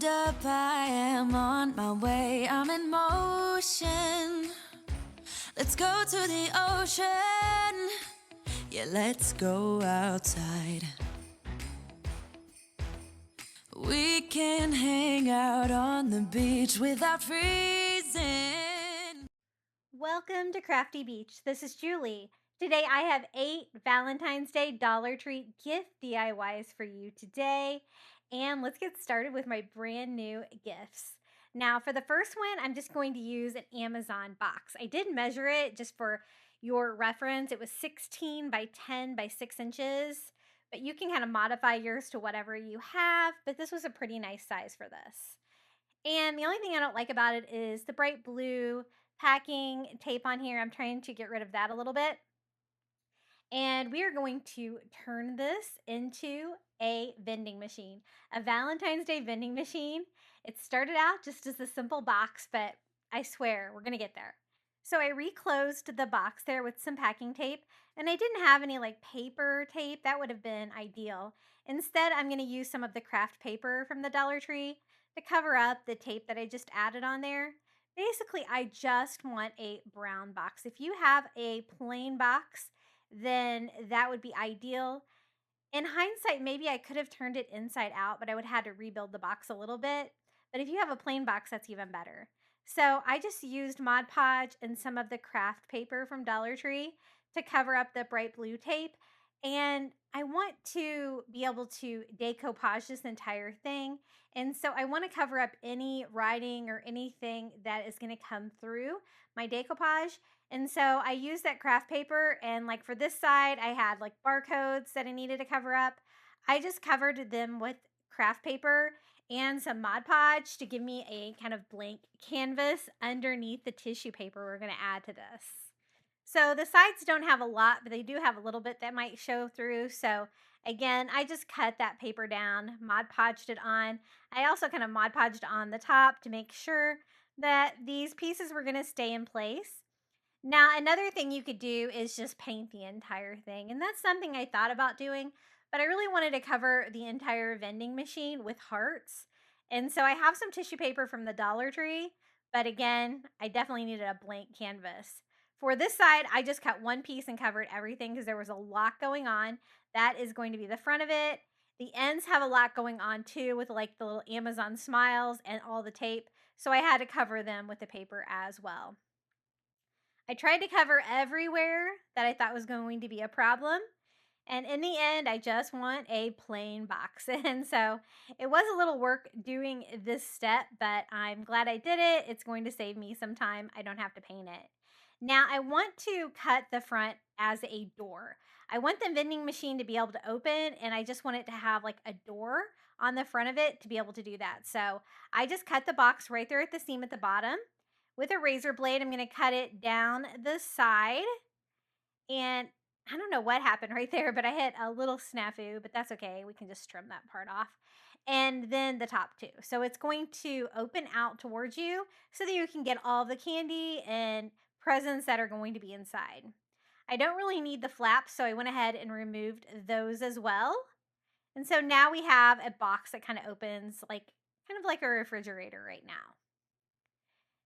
Hold up, I am on my way. I'm in motion. Let's go to the ocean. Yeah, let's go outside. We can hang out on the beach without freezing. Welcome to Crafty Beach. This is Julie. Today I have 8 Valentine's Day Dollar Tree gift DIYs for you today. And let's get started with my brand new gifts. Now, for the first one, I'm just going to use an Amazon box. I did measure it just for your reference. It was 16 by 10 by 6 inches, but you can kind of modify yours to whatever you have. But this was a pretty nice size for this. And the only thing I don't like about it is the bright blue packing tape on here. I'm trying to get rid of that a little bit. And we are going to turn this into a vending machine, a Valentine's Day vending machine. It started out just as a simple box, but I swear we're going to get there. So I reclosed the box there with some packing tape, and I didn't have any like paper tape. That would have been ideal. Instead, I'm going to use some of the craft paper from the Dollar Tree to cover up the tape that I just added on there. Basically, I just want a brown box. If you have a plain box, then that would be ideal. In hindsight, maybe I could have turned it inside out, but I would have had to rebuild the box a little bit. But if you have a plain box, that's even better. So I just used Mod Podge and some of the craft paper from Dollar Tree to cover up the bright blue tape. And I want to be able to decoupage this entire thing. And so I want to cover up any writing or anything that is going to come through my decoupage. And so I used that craft paper, and like for this side, I had like barcodes that I needed to cover up. I just covered them with craft paper and some Mod Podge to give me a kind of blank canvas underneath the tissue paper we're going to add to this. So the sides don't have a lot, but they do have a little bit that might show through. So again, I just cut that paper down, Mod Podged it on. I also kind of Mod Podged on the top to make sure that these pieces were going to stay in place. Now, another thing you could do is just paint the entire thing. And that's something I thought about doing, but I really wanted to cover the entire vending machine with hearts. And so I have some tissue paper from the Dollar Tree, but again, I definitely needed a blank canvas. For this side, I just cut one piece and covered everything because there was a lot going on. That is going to be the front of it. The ends have a lot going on too, with like the little Amazon smiles and all the tape. So I had to cover them with the paper as well. I tried to cover everywhere that I thought was going to be a problem. And in the end, I just want a plain box. And so it was a little work doing this step, but I'm glad I did it. It's going to save me some time. I don't have to paint it. Now I want to cut the front as a door. I want the vending machine to be able to open, and I just want it to have like a door on the front of it to be able to do that. So I just cut the box right there at the seam at the bottom. With a razor blade, I'm going to cut it down the side. And I don't know what happened right there, but I hit a little snafu, but that's okay. We can just trim that part off. And then the top too. So it's going to open out towards you so that you can get all the candy and presents that are going to be inside. I don't really need the flaps, so I went ahead and removed those as well. And so now we have a box that kind of opens like kind of like a refrigerator right now.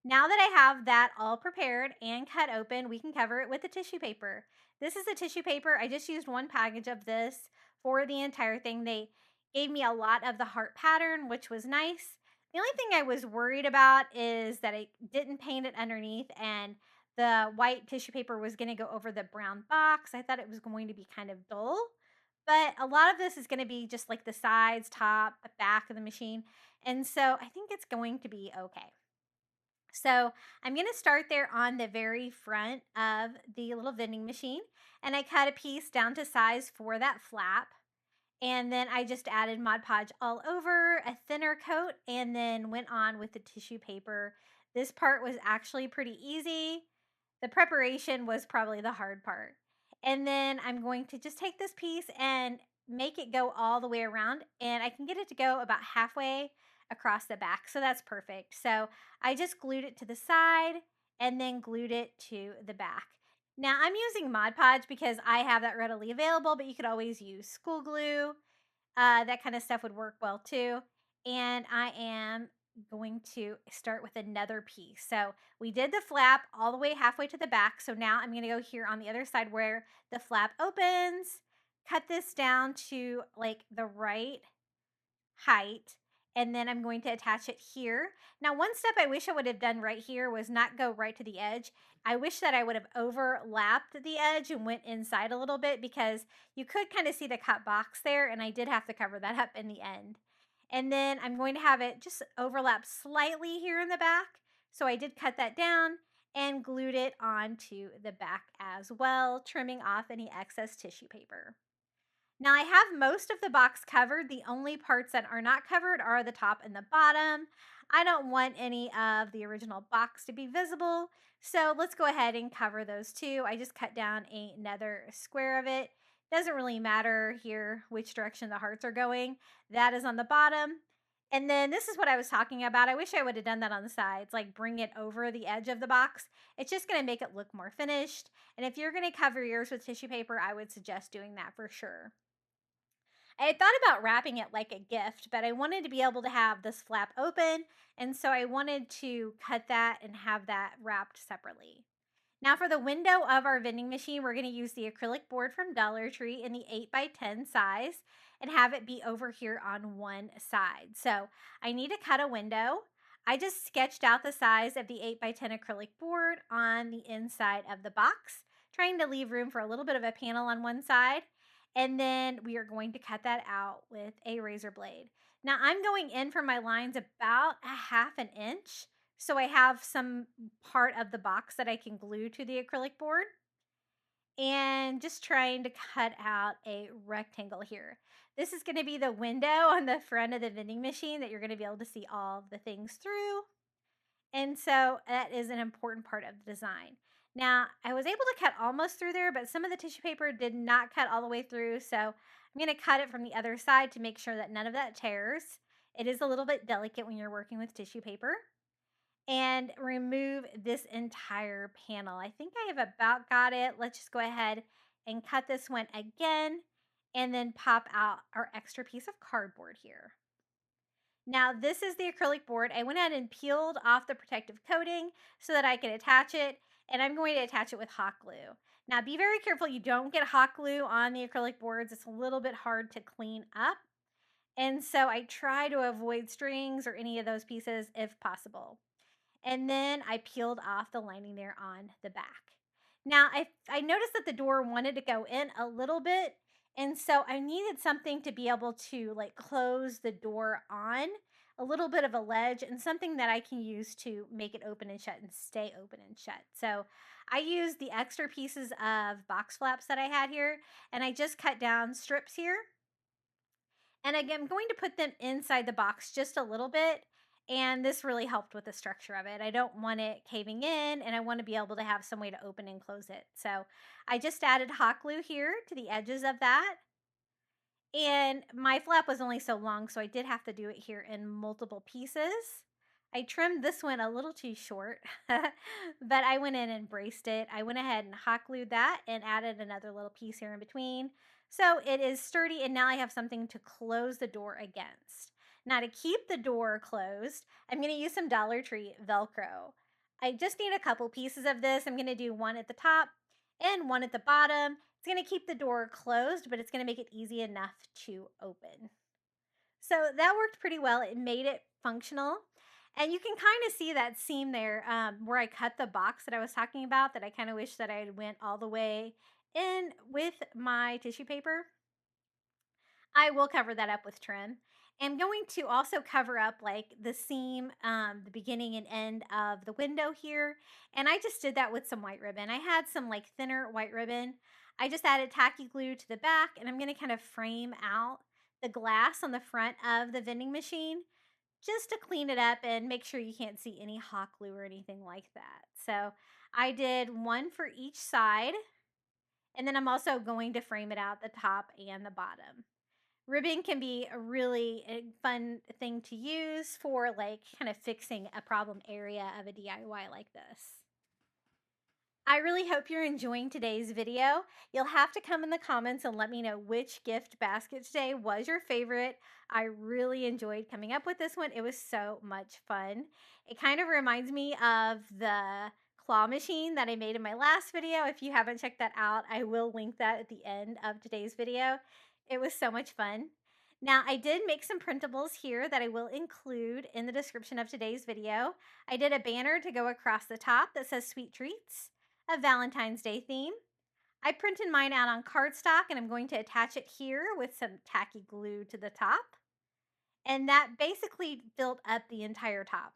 Now that I have that all prepared and cut open, we can cover it with the tissue paper. This is the tissue paper. I just used one package of this for the entire thing. They gave me a lot of the heart pattern, which was nice. The only thing I was worried about is that I didn't paint it underneath and the white tissue paper was going to go over the brown box. I thought it was going to be kind of dull, but a lot of this is going to be just like the sides, top, back of the machine. And so I think it's going to be okay. So I'm going to start there on the very front of the little vending machine, and I cut a piece down to size for that flap. And then I just added Mod Podge all over, a thinner coat, and then went on with the tissue paper. This part was actually pretty easy. The preparation was probably the hard part. And then I'm going to just take this piece and make it go all the way around, and I can get it to go about halfway across the back. So that's perfect. So I just glued it to the side and then glued it to the back. Now I'm using Mod Podge because I have that readily available, but you could always use school glue. That kind of stuff would work well too. and I am going to start with another piece. So we did the flap all the way halfway to the back. So now I'm going to go here on the other side where the flap opens, cut this down to like the right height, and then I'm going to attach it here. Now, one step I wish I would have done right here was not go right to the edge. I wish that I would have overlapped the edge and went inside a little bit, because you could kind of see the cut box there, and I did have to cover that up in the end. And then I'm going to have it just overlap slightly here in the back. So I did cut that down and glued it onto the back as well, trimming off any excess tissue paper. Now I have most of the box covered. The only parts that are not covered are the top and the bottom. I don't want any of the original box to be visible, so let's go ahead and cover those too. I just cut down another square of it. Doesn't really matter here which direction the hearts are going. That is on the bottom. And then this is what I was talking about. I wish I would have done that on the sides, like bring it over the edge of the box. It's just going to make it look more finished. And if you're going to cover yours with tissue paper, I would suggest doing that for sure. I had thought about wrapping it like a gift, but I wanted to be able to have this flap open, and so I wanted to cut that and have that wrapped separately. Now for the window of our vending machine, we're going to use the acrylic board from Dollar Tree in the 8x10 size and have it be over here on one side. So I need to cut a window. I just sketched out the size of the 8x10 acrylic board on the inside of the box, trying to leave room for a little bit of a panel on one side. And then we are going to cut that out with a razor blade. Now I'm going in for my lines about a half an inch, so I have some part of the box that I can glue to the acrylic board, and just trying to cut out a rectangle here. This is going to be the window on the front of the vending machine that you're going to be able to see all of the things through. And so that is an important part of the design. Now, I was able to cut almost through there, but some of the tissue paper did not cut all the way through. So I'm going to cut it from the other side to make sure that none of that tears. It is a little bit delicate when you're working with tissue paper. And remove this entire panel. I think I have about got it. Let's just go ahead and cut this one again and then pop out our extra piece of cardboard here. Now, this is the acrylic board. I went ahead and peeled off the protective coating so that I could attach it, and I'm going to attach it with hot glue. Now, be very careful you don't get hot glue on the acrylic boards. It's a little bit hard to clean up, and so I try to avoid strings or any of those pieces if possible. And then I peeled off the lining there on the back. Now, I noticed that the door wanted to go in a little bit, and so I needed something to be able to like close the door on, a little bit of a ledge, and something that I can use to make it open and shut and stay open and shut. So I used the extra pieces of box flaps that I had here, and I just cut down strips here. And again, I'm going to put them inside the box just a little bit. And this really helped with the structure of it. I don't want it caving in, and I want to be able to have some way to open and close it. So I just added hot glue here to the edges of that. And my flap was only so long, so I did have to do it here in multiple pieces. I trimmed this one a little too short, but I went in and braced it. I went ahead and hot glued that and added another little piece here in between. So it is sturdy, and now I have something to close the door against. Now to keep the door closed, I'm going to use some Dollar Tree Velcro. I just need a couple pieces of this. I'm going to do one at the top and one at the bottom. It's going to keep the door closed, but it's going to make it easy enough to open. So that worked pretty well. It made it functional. And you can kind of see that seam there where I cut the box that I was talking about, that I kind of wish that I went all the way in with my tissue paper. I will cover that up with trim. I'm going to also cover up like the seam, the beginning and end of the window here. And I just did that with some white ribbon. I had some like thinner white ribbon. I just added tacky glue to the back, and I'm going to kind of frame out the glass on the front of the vending machine just to clean it up and make sure you can't see any hot glue or anything like that. So I did one for each side, and then I'm also going to frame it out the top and the bottom. Ribbon can be a really fun thing to use for like kind of fixing a problem area of a DIY like this. I really hope you're enjoying today's video. You'll have to come in the comments and let me know which gift basket today was your favorite. I really enjoyed coming up with this one. It was so much fun. It kind of reminds me of the claw machine that I made in my last video. If you haven't checked that out, I will link that at the end of today's video. It was so much fun. Now, I did make some printables here that I will include in the description of today's video. I did a banner to go across the top that says Sweet Treats, a Valentine's Day theme. I printed mine out on cardstock and I'm going to attach it here with some tacky glue to the top. And that basically filled up the entire top.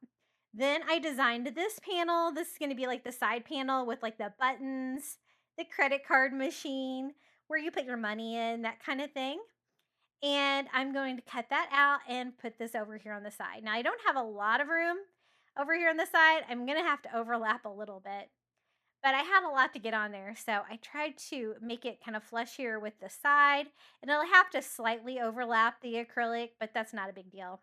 Then I designed this panel. This is going to be like the side panel with like the buttons, the credit card machine, where you put your money in, that kind of thing. And I'm going to cut that out and put this over here on the side. Now I don't have a lot of room over here on the side. I'm going to have to overlap a little bit. But I had a lot to get on there, so I tried to make it kind of flush here with the side, and it'll have to slightly overlap the acrylic, but that's not a big deal.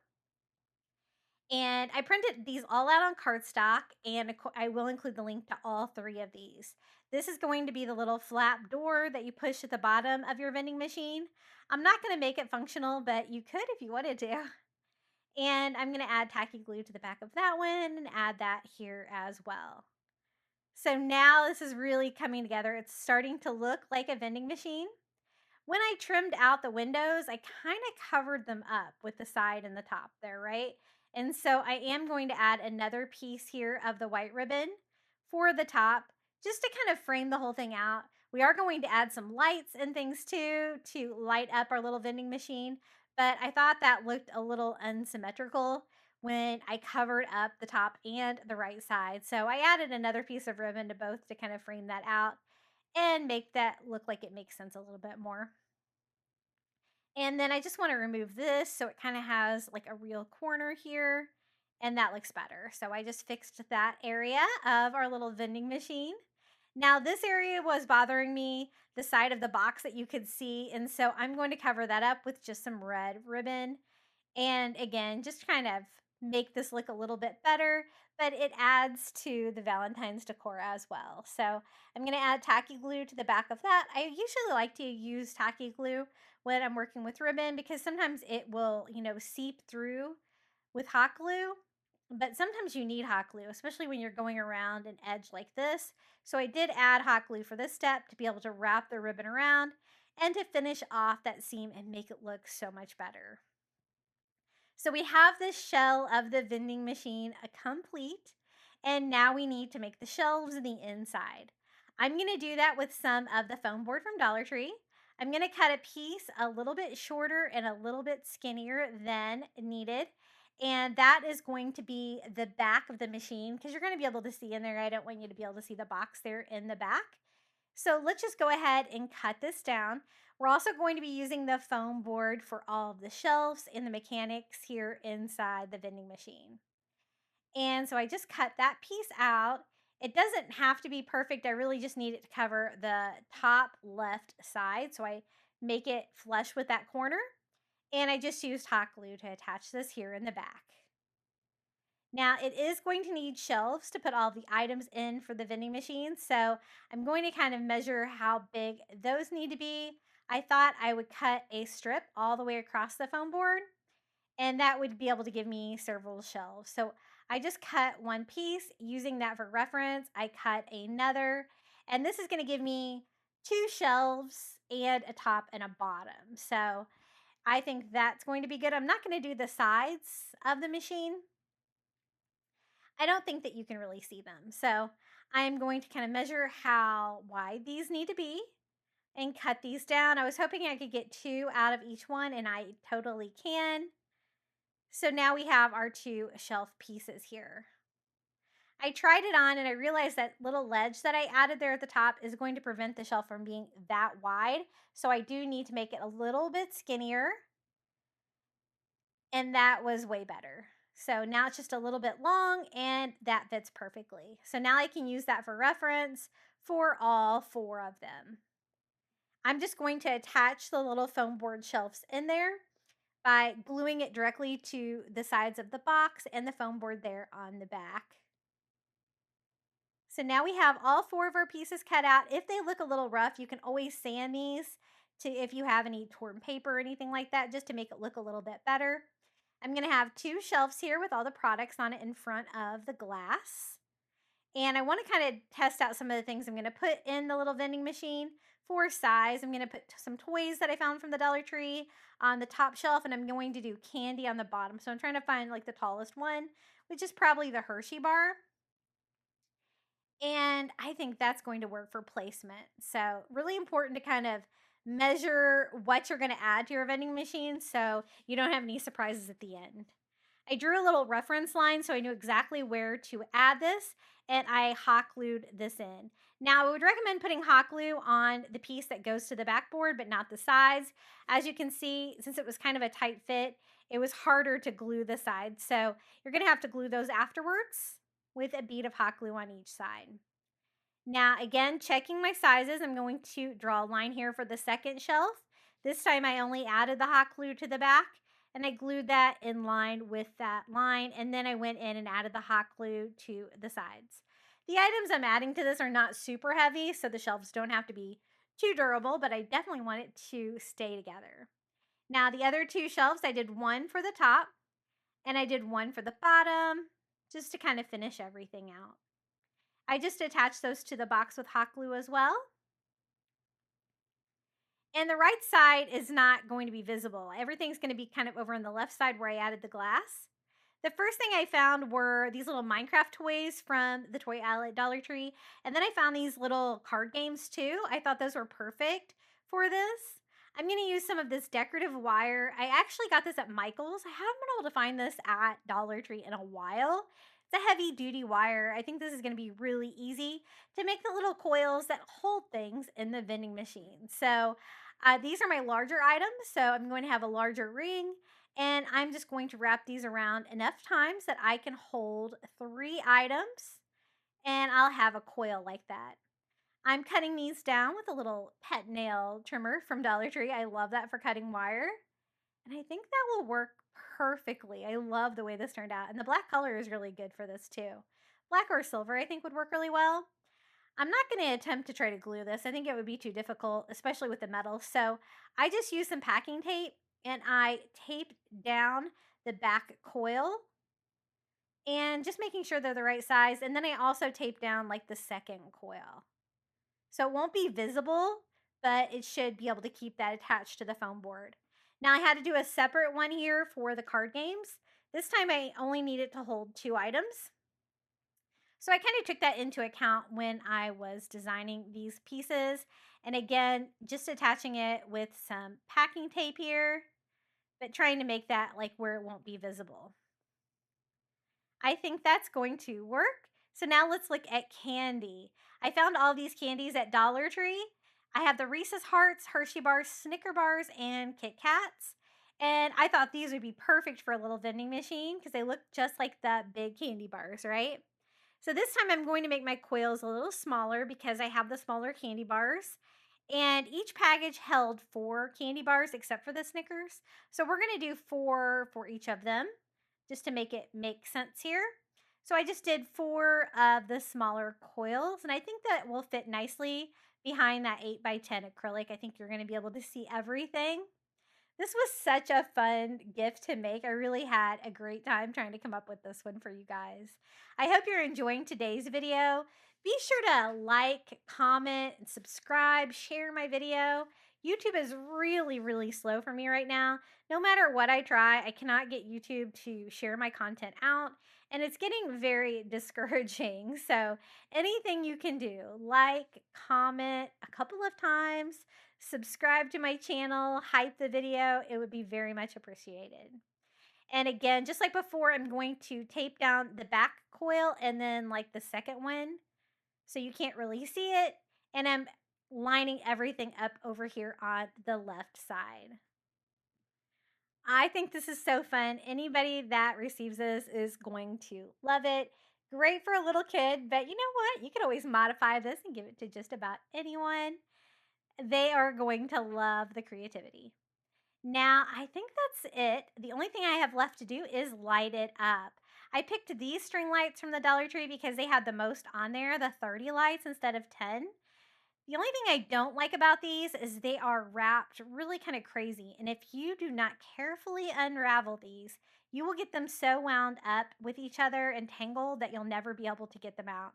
And I printed these all out on cardstock, and I will include the link to all 3 of these. This is going to be the little flap door that you push at the bottom of your vending machine. I'm not going to make it functional, but you could if you wanted to. And I'm going to add tacky glue to the back of that one and add that here as well. So now this is really coming together. It's starting to look like a vending machine. When I trimmed out the windows, I kind of covered them up with the side and the top there, right? And so I am going to add another piece here of the white ribbon for the top, just to kind of frame the whole thing out. We are going to add some lights and things too to light up our little vending machine, but I thought that looked a little unsymmetrical when I covered up the top and the right side. So I added another piece of ribbon to both to kind of frame that out and make that look like it makes sense a little bit more. And then I just want to remove this so it kind of has like a real corner here, and that looks better. So I just fixed that area of our little vending machine. Now this area was bothering me, the side of the box that you could see, and so I'm going to cover that up with just some red ribbon. And again, just kind of make this look a little bit better, but it adds to the Valentine's decor as well. So I'm going to add tacky glue to the back of that. I usually like to use tacky glue when I'm working with ribbon because sometimes it will, seep through with hot glue. But sometimes you need hot glue, especially when you're going around an edge like this. So I did add hot glue for this step to be able to wrap the ribbon around and to finish off that seam and make it look so much better. So we have this shell of the vending machine complete, and now we need to make the shelves in the inside. I'm going to do that with some of the foam board from Dollar Tree. I'm going to cut a piece a little bit shorter and a little bit skinnier than needed. And that is going to be the back of the machine because you're going to be able to see in there. I don't want you to be able to see the box there in the back. So let's just go ahead and cut this down. We're also going to be using the foam board for all of the shelves and the mechanics here inside the vending machine. And so I just cut that piece out. It doesn't have to be perfect. I really just need it to cover the top left side. So I make it flush with that corner. And I just used hot glue to attach this here in the back. Now, it is going to need shelves to put all the items in for the vending machine, so I'm going to kind of measure how big those need to be. I thought I would cut a strip all the way across the foam board, and that would be able to give me several shelves. So I just cut one piece using that for reference. I cut another, and this is going to give me 2 shelves and a top and a bottom. So I think that's going to be good. I'm not going to do the sides of the machine. I don't think that you can really see them. So I'm going to kind of measure how wide these need to be and cut these down. I was hoping I could get 2 out of each one, and I totally can. So now we have our 2 shelf pieces here. I tried it on and I realized that little ledge that I added there at the top is going to prevent the shelf from being that wide. So I do need to make it a little bit skinnier, and that was way better. So now it's just a little bit long and that fits perfectly. So now I can use that for reference for all 4 of them. I'm just going to attach the little foam board shelves in there by gluing it directly to the sides of the box and the foam board there on the back. So now we have all 4 of our pieces cut out. If they look a little rough, you can always sand these to if you have any torn paper or anything like that, just to make it look a little bit better. I'm going to have 2 shelves here with all the products on it in front of the glass. And I want to kind of test out some of the things I'm going to put in the little vending machine for size. I'm going to put some toys that I found from the Dollar Tree on the top shelf, and I'm going to do candy on the bottom. So I'm trying to find like the tallest one, which is probably the Hershey bar. And I think that's going to work for placement. So, really important to kind of measure what you're going to add to your vending machine so you don't have any surprises at the end. I drew a little reference line so I knew exactly where to add this, and I hot glued this in. Now, I would recommend putting hot glue on the piece that goes to the backboard, but not the sides. As you can see, since it was kind of a tight fit, it was harder to glue the sides. So, you're going to have to glue those afterwards with a bead of hot glue on each side. Now, again, checking my sizes, I'm going to draw a line here for the second shelf. This time I only added the hot glue to the back, and I glued that in line with that line, and then I went in and added the hot glue to the sides. The items I'm adding to this are not super heavy, so the shelves don't have to be too durable, but I definitely want it to stay together. Now, the other 2 shelves, I did one for the top, and I did one for the bottom, just to kind of finish everything out. I just attached those to the box with hot glue as well. And the right side is not going to be visible. Everything's going to be kind of over on the left side where I added the glass. The first thing I found were these little Minecraft toys from the toy outlet Dollar Tree. And then I found these little card games too. I thought those were perfect for this. I'm going to use some of this decorative wire. I actually got this at Michael's. I haven't been able to find this at Dollar Tree in a while. It's a heavy duty wire. I think this is going to be really easy to make the little coils that hold things in the vending machine. So these are my larger items. So I'm going to have a larger ring, and I'm just going to wrap these around enough times that I can hold 3 items, and I'll have a coil like that. I'm cutting these down with a little pet nail trimmer from Dollar Tree. I love that for cutting wire. And I think that will work perfectly. I love the way this turned out. And the black color is really good for this too. Black or silver, I think, would work really well. I'm not going to attempt to try to glue this. I think it would be too difficult, especially with the metal. So I just used some packing tape, and I taped down the back coil and just making sure they're the right size. And then I also taped down like the second coil. So it won't be visible, but it should be able to keep that attached to the foam board. Now I had to do a separate one here for the card games. This time I only needed to hold 2 items. So I kind of took that into account when I was designing these pieces. And again, just attaching it with some packing tape here, but trying to make that like where it won't be visible. I think that's going to work. So now let's look at candy. I found all these candies at Dollar Tree. I have the Reese's Hearts, Hershey bars, Snicker bars, and Kit Kats. And I thought these would be perfect for a little vending machine because they look just like the big candy bars, right? So this time I'm going to make my coils a little smaller because I have the smaller candy bars. And each package held 4 candy bars except for the Snickers. So we're going to do 4 for each of them just to make it make sense here. So I just did 4 of the smaller coils, and I think that will fit nicely behind that 8x10 acrylic. I think you're going to be able to see everything. This was such a fun gift to make. I really had a great time trying to come up with this one for you guys. I hope you're enjoying today's video. Be sure to like, comment, and subscribe, share my video. YouTube is really, really slow for me right now. No matter what I try, I cannot get YouTube to share my content out, and it's getting very discouraging. So anything you can do, like, comment a couple of times, subscribe to my channel, hype the video, it would be very much appreciated. And again, just like before, I'm going to tape down the back coil and then like the second one so you can't really see it. And I'm lining everything up over here on the left side. I think this is so fun. Anybody that receives this is going to love it. Great for a little kid, but you know what? You can always modify this and give it to just about anyone. They are going to love the creativity. Now, I think that's it. The only thing I have left to do is light it up. I picked these string lights from the Dollar Tree because they had the most on there, the 30 lights instead of 10. The only thing I don't like about these is they are wrapped really kind of crazy. And if you do not carefully unravel these, you will get them so wound up with each other and tangled that you'll never be able to get them out.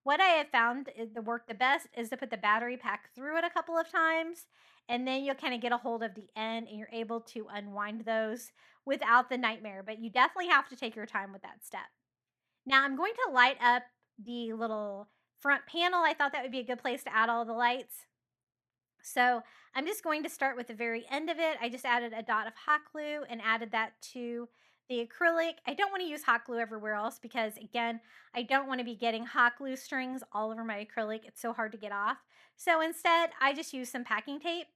What I have found is the work the best is to put the battery pack through it a couple of times, and then you'll kind of get a hold of the end and you're able to unwind those without the nightmare. But you definitely have to take your time with that step. Now I'm going to light up the little front panel. I thought that would be a good place to add all the lights. So I'm just going to start with the very end of it. I just added a dot of hot glue and added that to the acrylic. I don't want to use hot glue everywhere else because, again, I don't want to be getting hot glue strings all over my acrylic. It's so hard to get off. So instead, I just used some packing tape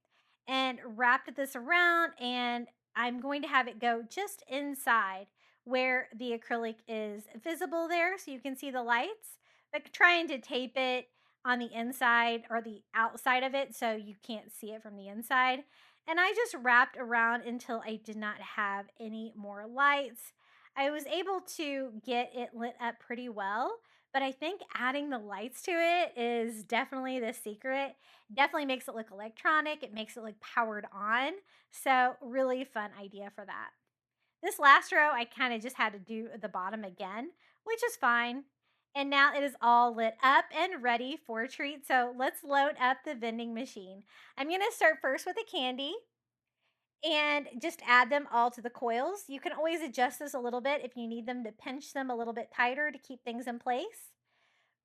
and wrapped this around, and I'm going to have it go just inside where the acrylic is visible there so you can see the lights, but trying to tape it on the inside or the outside of it so you can't see it from the inside. And I just wrapped around until I did not have any more lights. I was able to get it lit up pretty well, but I think adding the lights to it is definitely the secret. Definitely makes it look electronic, it makes it look powered on. So, really fun idea for that. This last row, I kind of just had to do the bottom again, which is fine. And now it is all lit up and ready for a treat. So let's load up the vending machine. I'm going to start first with the candy and just add them all to the coils. You can always adjust this a little bit if you need them to pinch them a little bit tighter to keep things in place.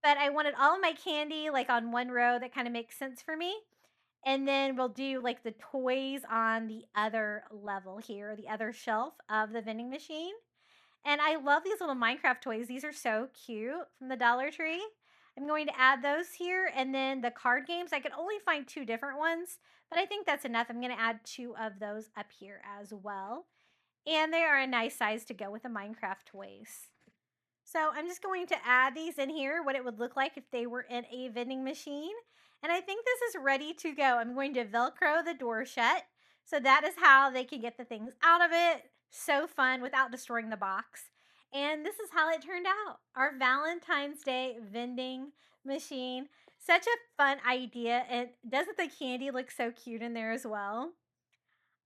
But I wanted all of my candy like on one row. That kind of makes sense for me. And then we'll do like the toys on the other level here, the other shelf of the vending machine. And I love these little Minecraft toys. These are so cute from the Dollar Tree. I'm going to add those here. And then the card games, I could only find 2 different ones, but I think that's enough. I'm going to add 2 of those up here as well. And they are a nice size to go with the Minecraft toys. So I'm just going to add these in here, what it would look like if they were in a vending machine. And I think this is ready to go. I'm going to Velcro the door shut. So that is how they can get the things out of it. So fun without destroying the box. And this is how it turned out. Our Valentine's Day vending machine. Such a fun idea. And doesn't the candy look so cute in there as well?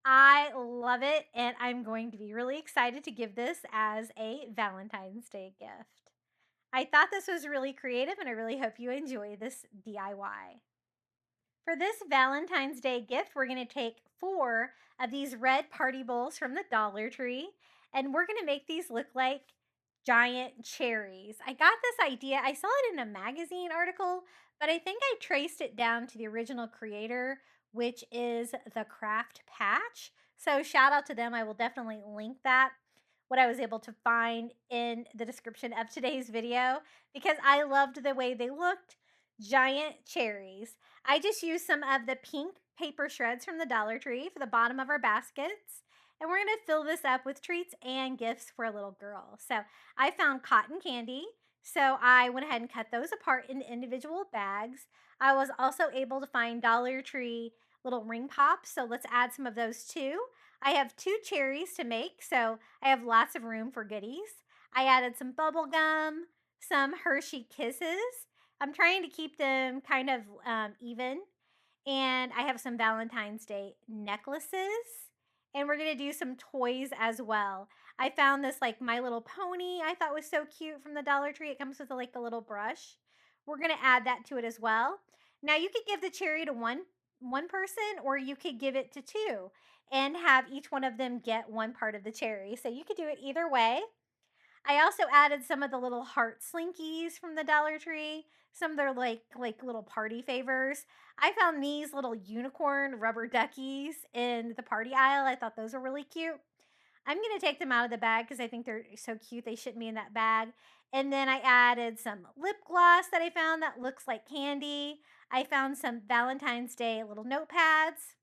I love it, and I'm going to be really excited to give this as a Valentine's Day gift. I thought this was really creative, and I really hope you enjoy this DIY. For this Valentine's Day gift, we're going to take 4 of these red party bowls from the Dollar Tree, and we're going to make these look like giant cherries. I got this idea, I saw it in a magazine article, but I think I traced it down to the original creator, which is the Craft Patch. So shout out to them. I will definitely link that, what I was able to find in the description of today's video, because I loved the way they looked. Giant cherries. I just used some of the pink paper shreds from the Dollar Tree for the bottom of our baskets. And we're going to fill this up with treats and gifts for a little girl. So I found cotton candy. So I went ahead and cut those apart into individual bags. I was also able to find Dollar Tree little ring pops. So let's add some of those too. I have 2 cherries to make. So I have lots of room for goodies. I added some bubble gum, some Hershey Kisses. I'm trying to keep them kind of even. And I have some Valentine's Day necklaces. And we're going to do some toys as well. I found this like My Little Pony I thought was so cute from the Dollar Tree. It comes with like a little brush. We're going to add that to it as well. Now you could give the cherry to one person, or you could give it to 2 and have each one of them get one part of the cherry. So you could do it either way. I also added some of the little heart slinkies from the Dollar Tree. Some of their like little party favors. I found these little unicorn rubber duckies in the party aisle. I thought those were really cute. I'm going to take them out of the bag because I think they're so cute. They shouldn't be in that bag. And then I added some lip gloss that I found that looks like candy. I found some Valentine's Day little notepads.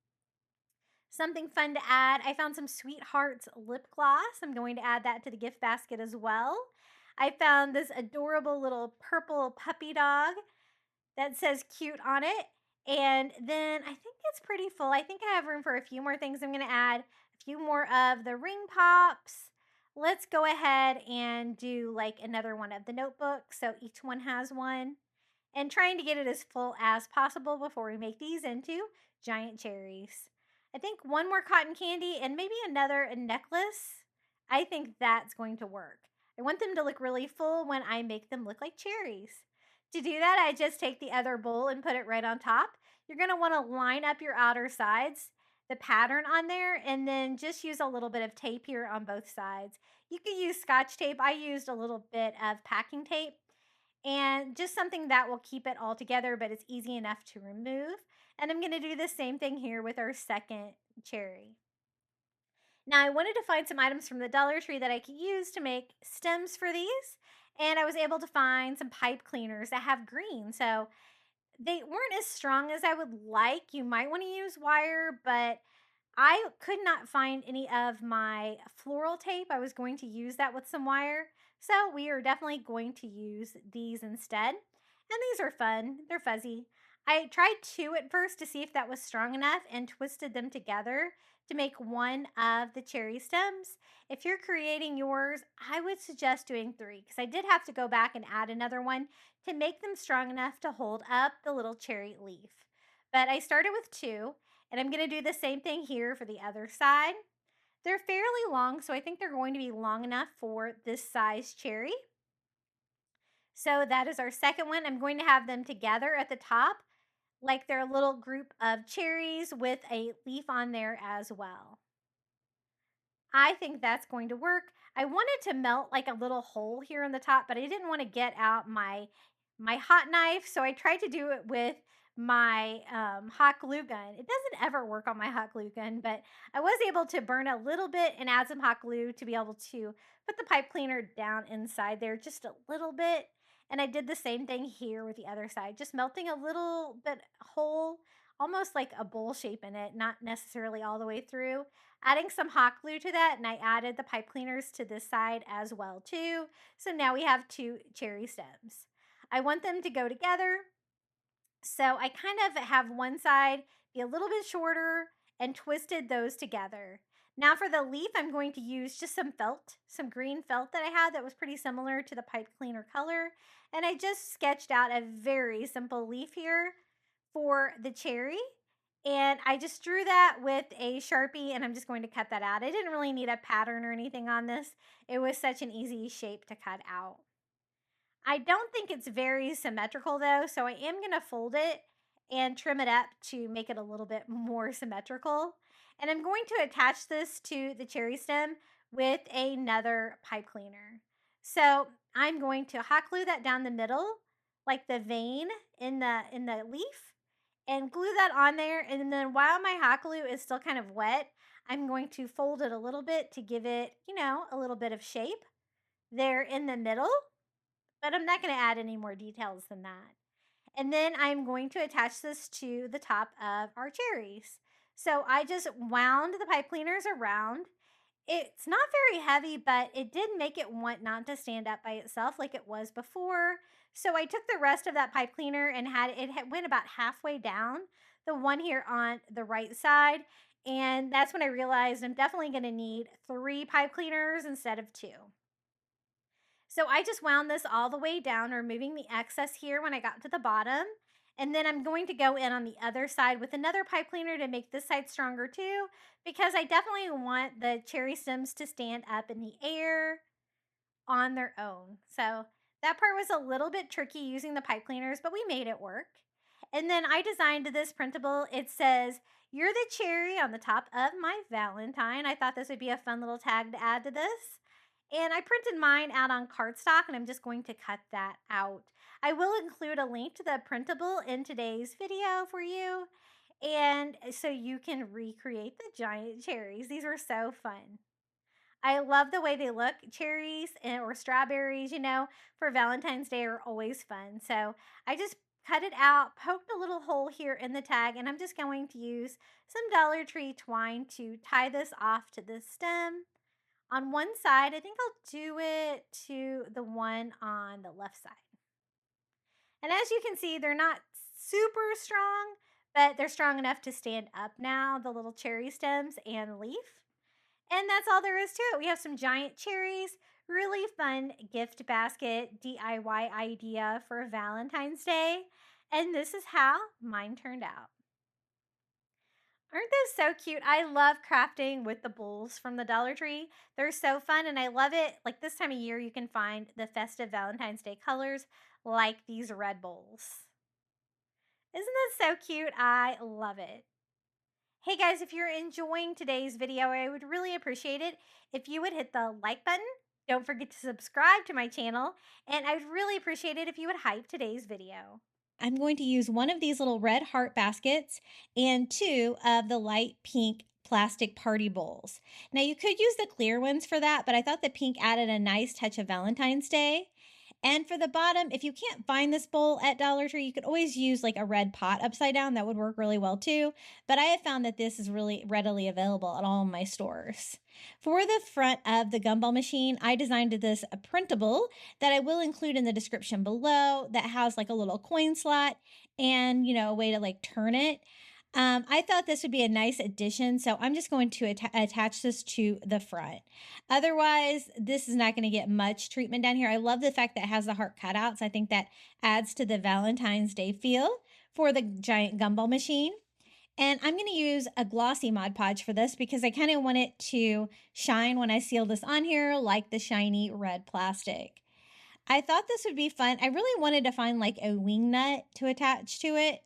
Something fun to add, I found some Sweethearts lip gloss. I'm going to add that to the gift basket as well. I found this adorable little purple puppy dog that says cute on it. And then I think it's pretty full. I think I have room for a few more things. I'm going to add a few more of the ring pops, let's go ahead and do like another one of the notebooks. So each one has one. And trying to get it as full as possible before we make these into giant cherries. I think one more cotton candy and maybe another a necklace. I think that's going to work. I want them to look really full when I make them look like cherries. To do that, I just take the other bowl and put it right on top. You're going to want to line up your outer sides, the pattern on there, and then just use a little bit of tape here on both sides. You could use scotch tape. I used a little bit of packing tape and just something that will keep it all together, but it's easy enough to remove. And I'm going to do the same thing here with our second cherry. Now, I wanted to find some items from the Dollar Tree that I could use to make stems for these. And I was able to find some pipe cleaners that have green. So they weren't as strong as I would like. You might want to use wire, but I could not find any of my floral tape. I was going to use that with some wire. So we are definitely going to use these instead. And these are fun. They're fuzzy. I tried two at first to see if that was strong enough and twisted them together to make one of the cherry stems. If you're creating yours, I would suggest doing three because I did have to go back and add another one to make them strong enough to hold up the little cherry leaf. But I started with two, and I'm going to do the same thing here for the other side. They're fairly long, so I think they're going to be long enough for this size cherry. So that is our second one. I'm going to have them together at the top, like they're a little group of cherries with a leaf on there as well. I think that's going to work. I wanted to melt like a little hole here in the top, but I didn't want to get out my hot knife, so I tried to do it with my hot glue gun. It doesn't ever work on my hot glue gun, but I was able to burn a little bit and add some hot glue to be able to put the pipe cleaner down inside there just a little bit. And I did the same thing here with the other side, just melting a little bit hole, almost like a bowl shape in it, not necessarily all the way through. Adding some hot glue to that, and I added the pipe cleaners to this side as well too. So now we have two cherry stems. I want them to go together. So I kind of have one side be a little bit shorter and twisted those together. Now for the leaf, I'm going to use just some felt, some green felt that I had that was pretty similar to the pipe cleaner color. And I just sketched out a very simple leaf here for the cherry. And I just drew that with a Sharpie and I'm just going to cut that out. I didn't really need a pattern or anything on this. It was such an easy shape to cut out. I don't think it's very symmetrical though, so I am going to fold it and trim it up to make it a little bit more symmetrical. And I'm going to attach this to the cherry stem with another pipe cleaner. So I'm going to hot glue that down the middle, like the vein in the leaf, and glue that on there. And then while my hot glue is still kind of wet, I'm going to fold it a little bit to give it, a little bit of shape there in the middle, but I'm not going to add any more details than that. And then I'm going to attach this to the top of our cherries. So I just wound the pipe cleaners around. It's not very heavy, but it did make it want not to stand up by itself like it was before. So I took the rest of that pipe cleaner and went about halfway down the one here on the right side. And that's when I realized I'm definitely going to need 3 pipe cleaners instead of 2. So I just wound this all the way down, removing the excess here when I got to the bottom. And then I'm going to go in on the other side with another pipe cleaner to make this side stronger too, because I definitely want the cherry stems to stand up in the air on their own. So that part was a little bit tricky using the pipe cleaners, but we made it work. And then I designed this printable. It says, "You're the cherry" on the top of my Valentine. I thought this would be a fun little tag to add to this. And I printed mine out on cardstock and I'm just going to cut that out. I will include a link to the printable in today's video for you. And so you can recreate the giant cherries. These were so fun. I love the way they look. Cherries or strawberries, for Valentine's Day are always fun. So I just cut it out, poked a little hole here in the tag, and I'm just going to use some Dollar Tree twine to tie this off to the stem. On one side, I think I'll do it to the one on the left side. And as you can see, they're not super strong, but they're strong enough to stand up now, the little cherry stems and leaf. And that's all there is to it. We have some giant cherries, really fun gift basket DIY idea for Valentine's Day. And this is how mine turned out. Aren't those so cute? I love crafting with the bowls from the Dollar Tree. They're so fun and I love it. Like this time of year, you can find the festive Valentine's Day colors like these red bowls. Isn't that so cute? I love it. Hey guys, if you're enjoying today's video, I would really appreciate it if you would hit the like button. Don't forget to subscribe to my channel, and I would really appreciate it if you would hype today's video. I'm going to use one of these little red heart baskets and two of the light pink plastic party bowls. Now you could use the clear ones for that, but I thought the pink added a nice touch of Valentine's Day. And for the bottom, if you can't find this bowl at Dollar Tree, you could always use like a red pot upside down. That would work really well too. But I have found that this is really readily available at all of my stores. For the front of the gumball machine, I designed this a printable that I will include in the description below that has like a little coin slot and, a way to like turn it. I thought this would be a nice addition, so I'm just going to attach this to the front. Otherwise, this is not going to get much treatment down here. I love the fact that it has the heart cutouts. I think that adds to the Valentine's Day feel for the giant gumball machine. And I'm going to use a glossy Mod Podge for this because I kind of want it to shine when I seal this on here like the shiny red plastic. I thought this would be fun. I really wanted to find like a wing nut to attach to it,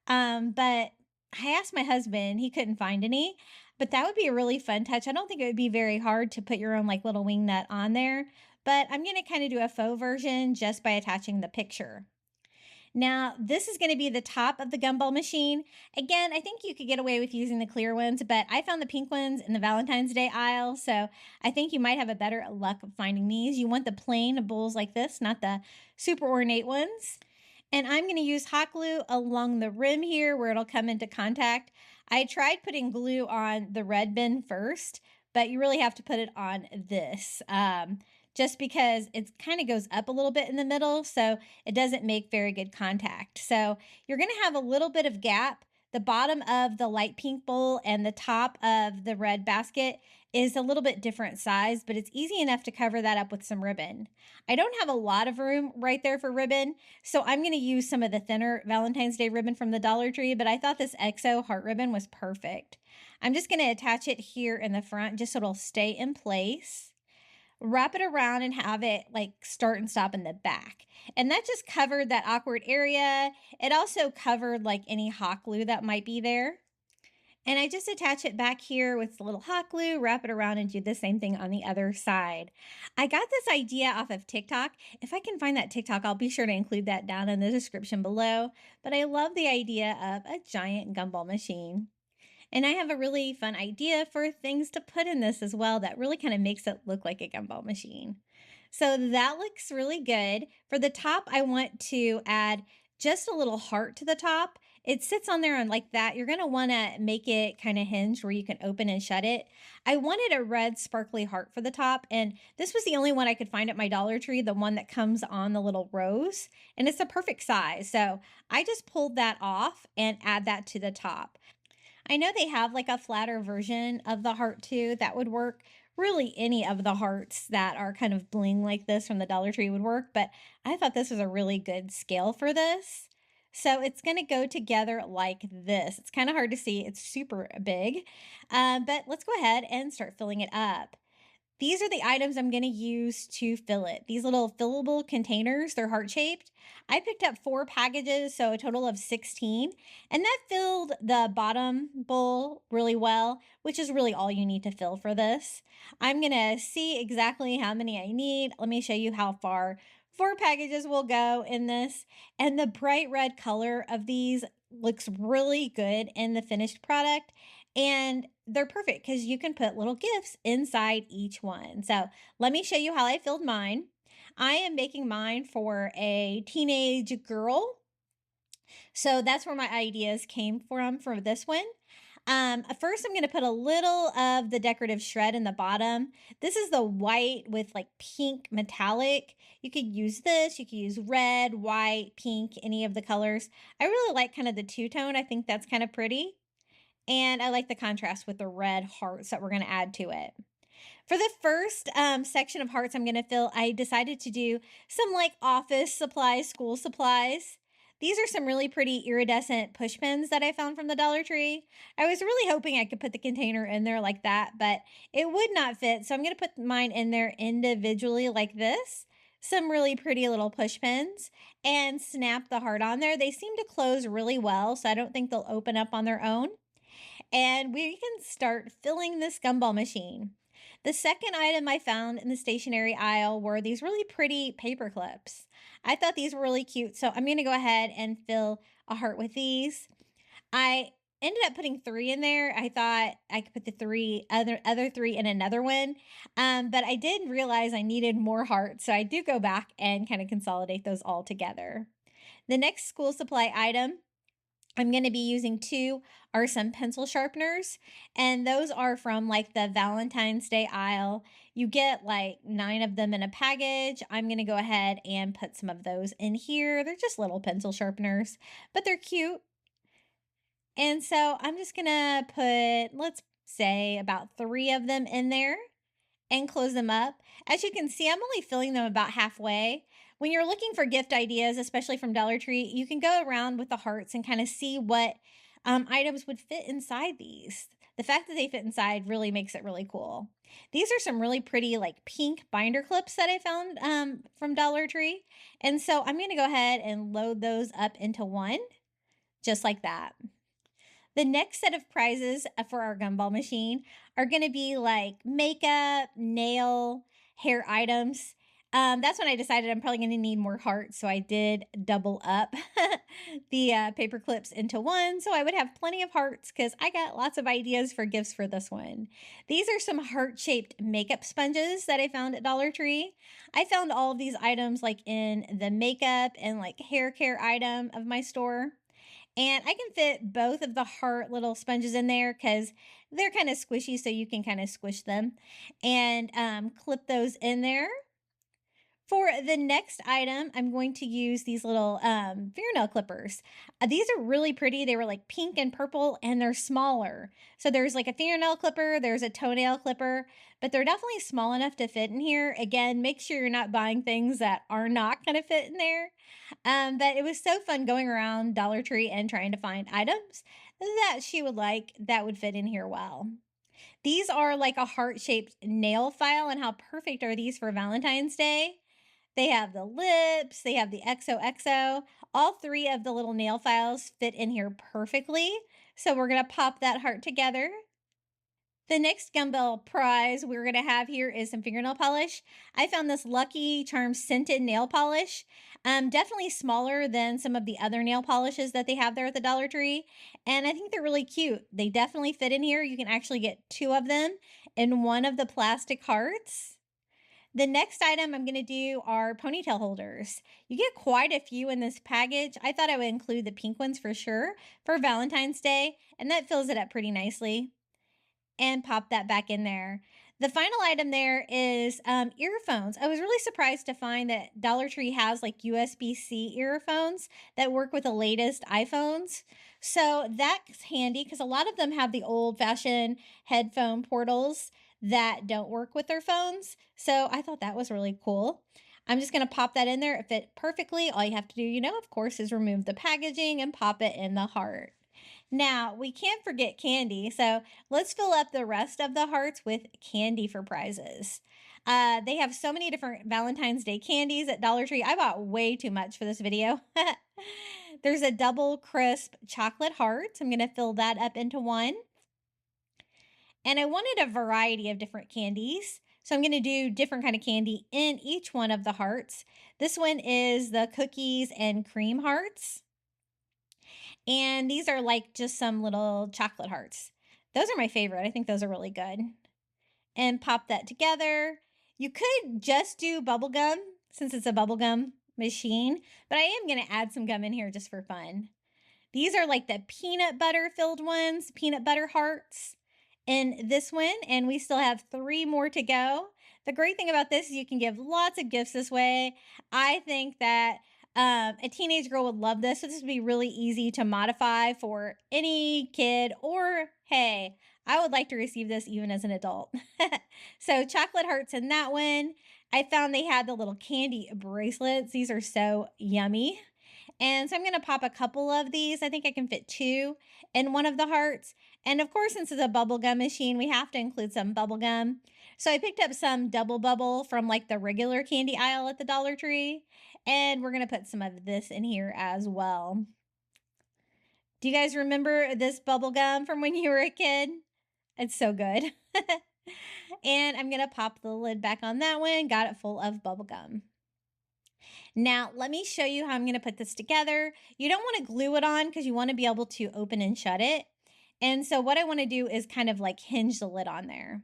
but I asked my husband, he couldn't find any, but that would be a really fun touch. I don't think it would be very hard to put your own like little wing nut on there, but I'm going to kind of do a faux version just by attaching the picture. Now, this is going to be the top of the gumball machine. Again, I think you could get away with using the clear ones, but I found the pink ones in the Valentine's Day aisle, so I think you might have a better luck of finding these. You want the plain bowls like this, not the super ornate ones. And I'm going to use hot glue along the rim here where it'll come into contact. I tried putting glue on the red bin first, but you really have to put it on this. Just because it kind of goes up a little bit in the middle, so it doesn't make very good contact. So you're going to have a little bit of gap. The bottom of the light pink bowl and the top of the red basket is a little bit different size, but it's easy enough to cover that up with some ribbon. I don't have a lot of room right there for ribbon, so I'm going to use some of the thinner Valentine's Day ribbon from the Dollar Tree, but I thought this EXO heart ribbon was perfect. I'm just going to attach it here in the front just so it'll stay in place. Wrap it around and have it like start and stop in the back. And that just covered that awkward area. It also covered like any hot glue that might be there. And I just attach it back here with a little hot glue, wrap it around and do the same thing on the other side. I got this idea off of TikTok. If I can find that TikTok, I'll be sure to include that down in the description below. But I love the idea of a giant gumball machine. And I have a really fun idea for things to put in this as well that really kind of makes it look like a gumball machine. So that looks really good. For the top, I want to add just a little heart to the top. It sits on there and like that. You're going to want to make it kind of hinge where you can open and shut it. I wanted a red sparkly heart for the top, and this was the only one I could find at my Dollar Tree, the one that comes on the little rose, and it's the perfect size. So I just pulled that off and add that to the top. I know they have like a flatter version of the heart too that would work. Really, any of the hearts that are kind of bling like this from the Dollar Tree would work, but I thought this was a really good scale for this. So it's going to go together like this. It's kind of hard to see. It's super big, but let's go ahead and start filling it up. These are the items I'm going to use to fill it. These little fillable containers, they're heart-shaped. I picked up 4 packages, so a total of 16, and that filled the bottom bowl really well, which is really all you need to fill for this. I'm going to see exactly how many I need. Let me show you how far 4 packages will go in this, and the bright red color of these looks really good in the finished product. And they're perfect because you can put little gifts inside each one. So let me show you how I filled mine. I am making mine for a teenage girl. So that's where my ideas came from for this one. First, I'm going to put a little of the decorative shred in the bottom. This is the white with like pink metallic. You could use this. You could use red, white, pink, any of the colors. I really like kind of the two-tone. I think that's kind of pretty. And I like the contrast with the red hearts that we're going to add to it. For the first section of hearts I'm going to fill, I decided to do some like office supplies, school supplies. These are some really pretty iridescent push pins that I found from the Dollar Tree. I was really hoping I could put the container in there like that, but it would not fit. So I'm going to put mine in there individually like this. Some really pretty little push pins and snap the heart on there. They seem to close really well, so I don't think they'll open up on their own. And we can start filling this gumball machine. The second item I found in the stationery aisle were these really pretty paper clips. I thought these were really cute, so I'm going to go ahead and fill a heart with these. I ended up putting 3 in there. I thought I could put the other 3 in another one, but I did realize I needed more hearts, so I do go back and kind of consolidate those all together. The next school supply item I'm going to be using 2 are some pencil sharpeners, and those are from like the Valentine's Day aisle. You get like 9 of them in a package. I'm going to go ahead and put some of those in here. They're just little pencil sharpeners, but they're cute. And so I'm just going to put, let's say, about 3 of them in there and close them up. As you can see, I'm only filling them about halfway. When you're looking for gift ideas, especially from Dollar Tree, you can go around with the hearts and kind of see what items would fit inside these. The fact that they fit inside really makes it really cool. These are some really pretty like pink binder clips that I found from Dollar Tree. And so I'm going to go ahead and load those up into one, just like that. The next set of prizes for our gumball machine are going to be like makeup, nail, hair items. That's when I decided I'm probably going to need more hearts, so I did double up the paper clips into one, so I would have plenty of hearts because I got lots of ideas for gifts for this one. These are some heart-shaped makeup sponges that I found at Dollar Tree. I found all of these items like in the makeup and like hair care item of my store. And I can fit both of the heart little sponges in there because they're kind of squishy, so you can kind of squish them and clip those in there. For the next item, I'm going to use these little fingernail clippers. These are really pretty. They were like pink and purple, and they're smaller. So there's like a fingernail clipper, there's a toenail clipper, but they're definitely small enough to fit in here. Again, make sure you're not buying things that are not going to fit in there. But it was so fun going around Dollar Tree and trying to find items that she would like that would fit in here well. These are like a heart-shaped nail file, and how perfect are these for Valentine's Day? They have the lips, they have the XOXO. All 3 of the little nail files fit in here perfectly. So we're going to pop that heart together. The next Gumball prize we're going to have here is some fingernail polish. I found this Lucky Charms scented nail polish. Definitely smaller than some of the other nail polishes that they have there at the Dollar Tree. And I think they're really cute. They definitely fit in here. You can actually get 2 of them in one of the plastic hearts. The next item I'm going to do are ponytail holders. You get quite a few in this package. I thought I would include the pink ones for sure for Valentine's Day, and that fills it up pretty nicely. And pop that back in there. The final item there is earphones. I was really surprised to find that Dollar Tree has like USB-C earphones that work with the latest iPhones. So that's handy because a lot of them have the old-fashioned headphone portals that don't work with their phones. So I thought that was really cool. I'm just going to pop that in there. It fit perfectly. All you have to do, of course, is remove the packaging and pop it in the heart. Now, we can't forget candy, so let's fill up the rest of the hearts with candy for prizes. They have so many different Valentine's Day candies at Dollar Tree. I bought way too much for this video. There's a double crisp chocolate heart. I'm going to fill that up into one. And I wanted a variety of different candies, so I'm going to do different kind of candy in each one of the hearts. This one is the cookies and cream hearts. And these are like just some little chocolate hearts. Those are my favorite. I think those are really good. And pop that together. You could just do bubble gum since it's a bubble gum machine, but I am going to add some gum in here just for fun. These are like the peanut butter filled ones, peanut butter hearts in this one, and we still have 3 more to go. The great thing about this is you can give lots of gifts this way. I think that a teenage girl would love this. So this would be really easy to modify for any kid, or hey, I would like to receive this even as an adult. So, chocolate hearts in that one. I found they had the little candy bracelets. These are so yummy. And so I'm going to pop a couple of these. I think I can fit two in one of the hearts. And of course, since it's a bubble gum machine, we have to include some bubble gum. So I picked up some double bubble from like the regular candy aisle at the Dollar Tree. And we're going to put some of this in here as well. Do you guys remember this bubble gum from when you were a kid? It's so good. And I'm going to pop the lid back on that one. Got it full of bubble gum. Now, let me show you how I'm going to put this together. You don't want to glue it on because you want to be able to open and shut it. And so what I want to do is kind of like hinge the lid on there.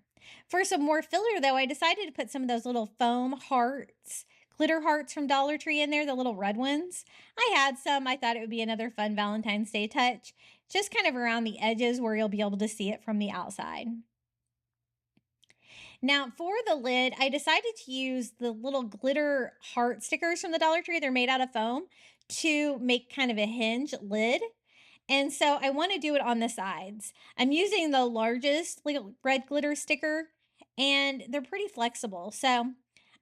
For some more filler though, I decided to put some of those little foam hearts, glitter hearts from Dollar Tree in there, the little red ones. I had some. I thought it would be another fun Valentine's Day touch, just kind of around the edges where you'll be able to see it from the outside. Now, for the lid, I decided to use the little glitter heart stickers from the Dollar Tree. They're made out of foam to make kind of a hinge lid. And so I want to do it on the sides. I'm using the largest little red glitter sticker, and they're pretty flexible. So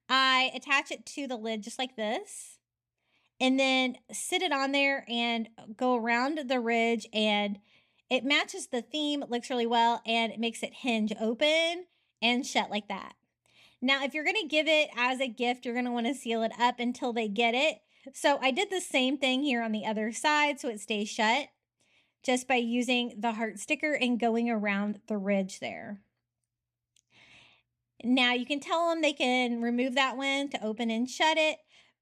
I attach it to the lid just like this, and then sit it on there and go around the ridge, and it matches the theme. It looks really well, and it makes it hinge open and shut like that. Now, if you're going to give it as a gift, you're going to want to seal it up until they get it. So I did the same thing here on the other side so it stays shut, just by using the heart sticker and going around the ridge there. Now you can tell them they can remove that one to open and shut it,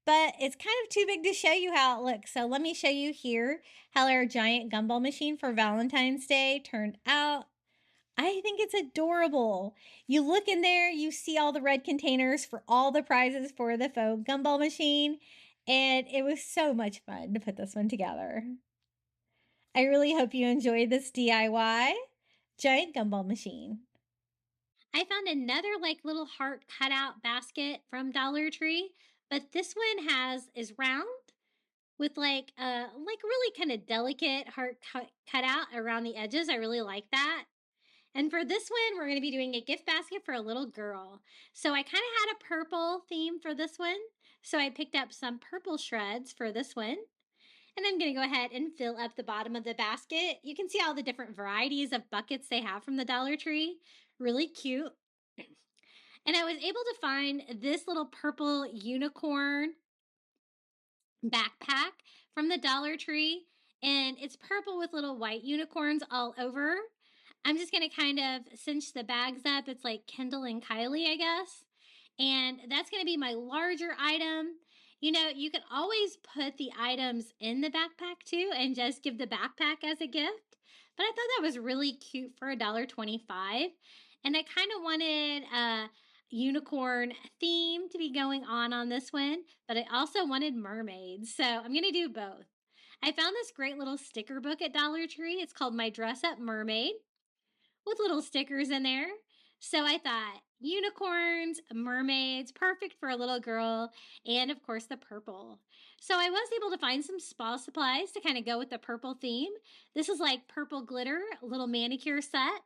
but it's kind of too big to show you how it looks. So let me show you here how our giant gumball machine for Valentine's Day turned out. I think it's adorable. You look in there, you see all the red containers for all the prizes for the faux gumball machine, and it was so much fun to put this one together. I really hope you enjoyed this DIY giant gumball machine. I found another like little heart cutout basket from Dollar Tree, but this one is round with like really kind of delicate heart cut out around the edges. I really like that. And for this one, we're going to be doing a gift basket for a little girl. So I kind of had a purple theme for this one. So I picked up some purple shreds for this one. And I'm going to go ahead and fill up the bottom of the basket. You can see all the different varieties of buckets they have from the Dollar Tree. Really cute. And I was able to find this little purple unicorn backpack from the Dollar Tree. And it's purple with little white unicorns all over. I'm just going to kind of cinch the bags up. It's like Kendall and Kylie, I guess. And that's going to be my larger item. You know, you can always put the items in the backpack too and just give the backpack as a gift. But I thought that was really cute for $1.25. And I kind of wanted a unicorn theme to be going on this one, but I also wanted mermaids. So I'm going to do both. I found this great little sticker book at Dollar Tree. It's called My Dress Up Mermaid, with little stickers in there. So I thought unicorns, mermaids, perfect for a little girl, and of course the purple. So I was able to find some spa supplies to kind of go with the purple theme. This is like purple glitter, a little manicure set.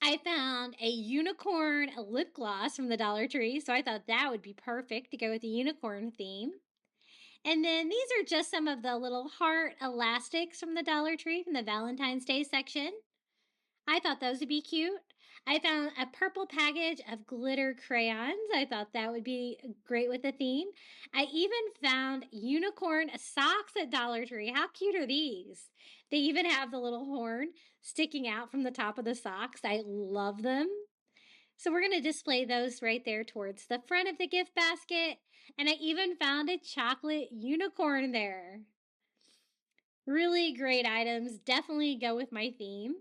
I found a unicorn lip gloss from the Dollar Tree, so I thought that would be perfect to go with the unicorn theme. And then these are just some of the little heart elastics from the Dollar Tree from the Valentine's Day section. I thought those would be cute. I found a purple package of glitter crayons. I thought that would be great with the theme. I even found unicorn socks at Dollar Tree. How cute are these? They even have the little horn sticking out from the top of the socks. I love them. So we're going to display those right there towards the front of the gift basket. And I even found a chocolate unicorn there. Really great items. Definitely go with my theme.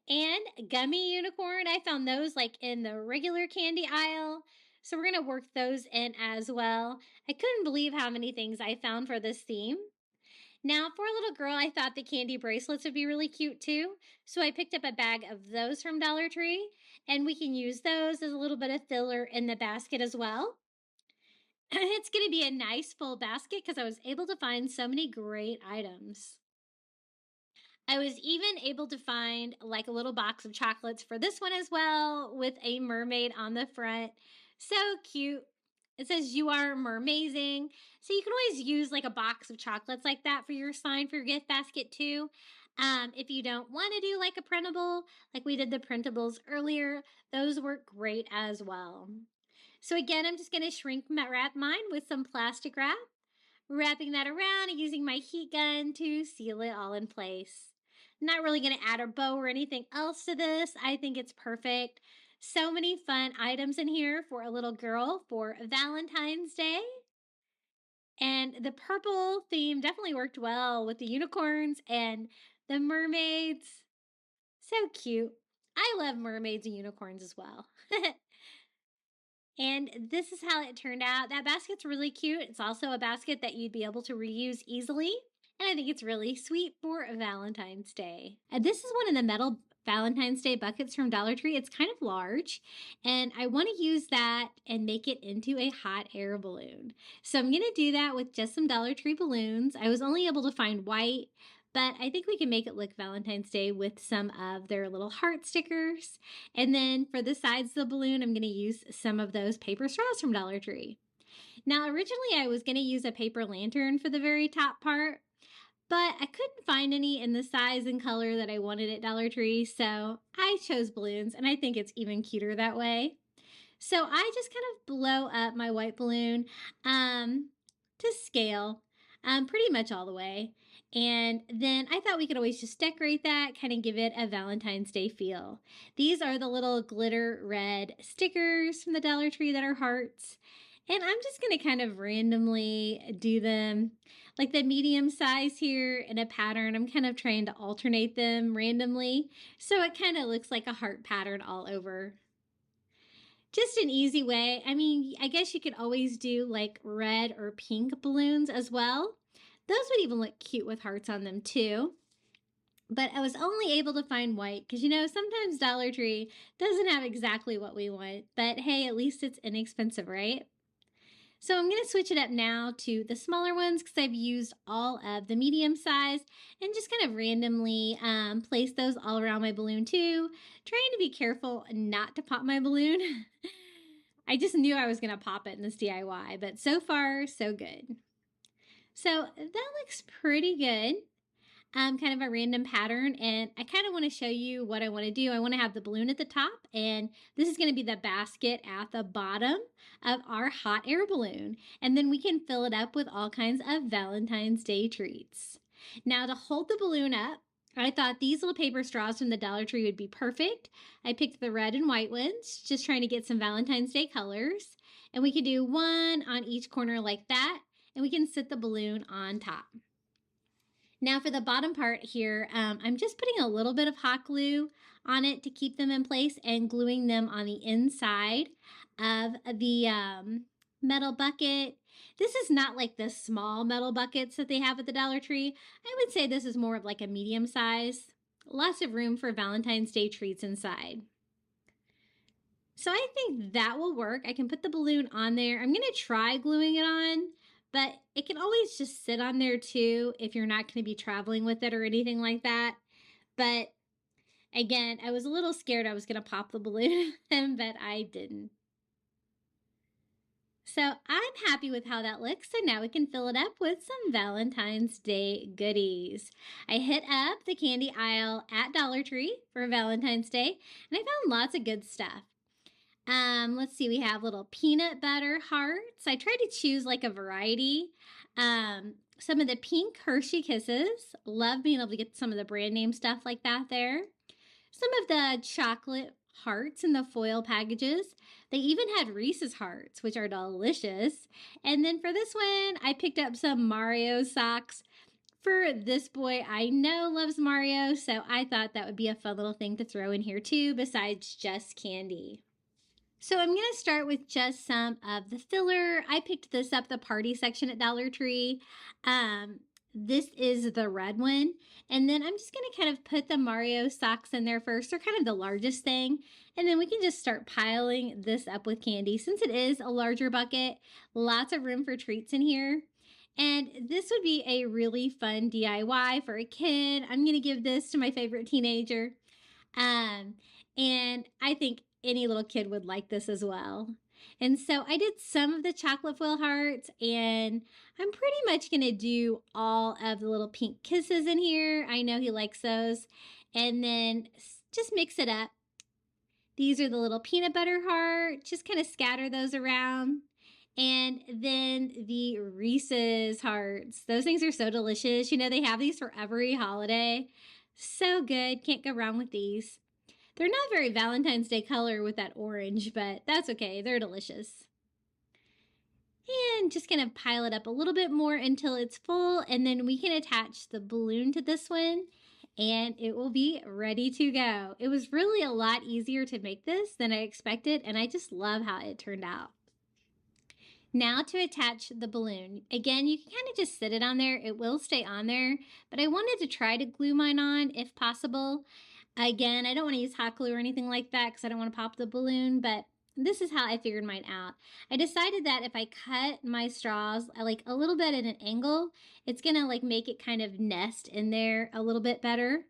And gummy unicorn, I found those like in the regular candy aisle. So we're going to work those in as well. I couldn't believe how many things I found for this theme. Now, for a little girl, I thought the candy bracelets would be really cute too. So I picked up a bag of those from Dollar Tree, and we can use those as a little bit of filler in the basket as well. It's going to be a nice full basket because I was able to find so many great items. I was even able to find like a little box of chocolates for this one as well with a mermaid on the front. So cute. It says you are mermazing. So you can always use like a box of chocolates like that for your sign for your gift basket too. If you don't want to do like a printable, like we did the printables earlier, those work great as well. So again, I'm just going to shrink wrap mine with some plastic wrap, wrapping that around and using my heat gun to seal it all in place. Not really going to add a bow or anything else to this. I think it's perfect. So many fun items in here for a little girl for Valentine's Day. And the purple theme definitely worked well with the unicorns and the mermaids. So cute. I love mermaids and unicorns as well. And this is how it turned out. That basket's really cute. It's also a basket that you'd be able to reuse easily. And I think it's really sweet for Valentine's Day. And this is one of the metal Valentine's Day buckets from Dollar Tree. It's kind of large, and I want to use that and make it into a hot air balloon. So I'm going to do that with just some Dollar Tree balloons. I was only able to find white, but I think we can make it look Valentine's Day with some of their little heart stickers. And then for the sides of the balloon, I'm going to use some of those paper straws from Dollar Tree. Now, originally I was going to use a paper lantern for the very top part, but I couldn't find any in the size and color that I wanted at Dollar Tree, so I chose balloons, and I think it's even cuter that way. So I just kind of blow up my white balloon to scale pretty much all the way. And then I thought we could always just decorate that, kind of give it a Valentine's Day feel. These are the little glitter red stickers from the Dollar Tree that are hearts. And I'm just going to kind of randomly do them like the medium size here in a pattern. I'm kind of trying to alternate them randomly, so it kind of looks like a heart pattern all over. Just an easy way. I mean, I guess you could always do like red or pink balloons as well. Those would even look cute with hearts on them too. But I was only able to find white because, you know, sometimes Dollar Tree doesn't have exactly what we want. But hey, at least it's inexpensive, right? So I'm going to switch it up now to the smaller ones because I've used all of the medium size, and just kind of randomly place those all around my balloon too, trying to be careful not to pop my balloon. I just knew I was going to pop it in this DIY, but so far, so good. So that looks pretty good. Kind of a random pattern, and I kind of want to show you what I want to do. I want to have the balloon at the top, and this is going to be the basket at the bottom of our hot air balloon, and then we can fill it up with all kinds of Valentine's Day treats. Now, to hold the balloon up, I thought these little paper straws from the Dollar Tree would be perfect. I picked the red and white ones, just trying to get some Valentine's Day colors, and we could do one on each corner like that, and we can sit the balloon on top. Now for the bottom part here, I'm just putting a little bit of hot glue on it to keep them in place and gluing them on the inside of the metal bucket. This is not like the small metal buckets that they have at the Dollar Tree. I would say this is more of like a medium size. Lots of room for Valentine's Day treats inside. So I think that will work. I can put the balloon on there. I'm going to try gluing it on, but it can always just sit on there too if you're not going to be traveling with it or anything like that. But again, I was a little scared I was going to pop the balloon, but I didn't. So I'm happy with how that looks. So now we can fill it up with some Valentine's Day goodies. I hit up the candy aisle at Dollar Tree for Valentine's Day, and I found lots of good stuff. Let's see, we have little peanut butter hearts. I tried to choose like a variety. Some of the pink Hershey Kisses. Love being able to get some of the brand name stuff like that there. Some of the chocolate hearts in the foil packages. They even had Reese's hearts, which are delicious. And then for this one, I picked up some Mario socks. For this boy, I know loves Mario, so I thought that would be a fun little thing to throw in here too, besides just candy. So I'm going to start with just some of the filler. I picked this up the party section at Dollar Tree. This is the red one. And then I'm just going to kind of put the Mario socks in there first. They're kind of the largest thing. And then we can just start piling this up with candy. Since it is a larger bucket, lots of room for treats in here. And this would be a really fun DIY for a kid. I'm going to give this to my favorite teenager. Um, and I think any little kid would like this as well. And so I did some of the chocolate foil hearts, and I'm pretty much going to do all of the little pink kisses in here. I know he likes those. And then just mix it up. These are the little peanut butter heart. Just kind of scatter those around. And then the Reese's hearts. Those things are so delicious. You know, they have these for every holiday. So good. Can't go wrong with these. They're not very Valentine's Day color with that orange, but that's okay. They're delicious. And just gonna pile it up a little bit more until it's full, and then we can attach the balloon to this one and it will be ready to go. It was really a lot easier to make this than I expected, and I just love how it turned out. Now to attach the balloon. Again, you can kind of just sit it on there. It will stay on there, but I wanted to try to glue mine on if possible. Again, I don't want to use hot glue or anything like that because I don't want to pop the balloon, but this is how I figured mine out. I decided that if I cut my straws like a little bit at an angle, it's gonna like make it kind of nest in there a little bit better.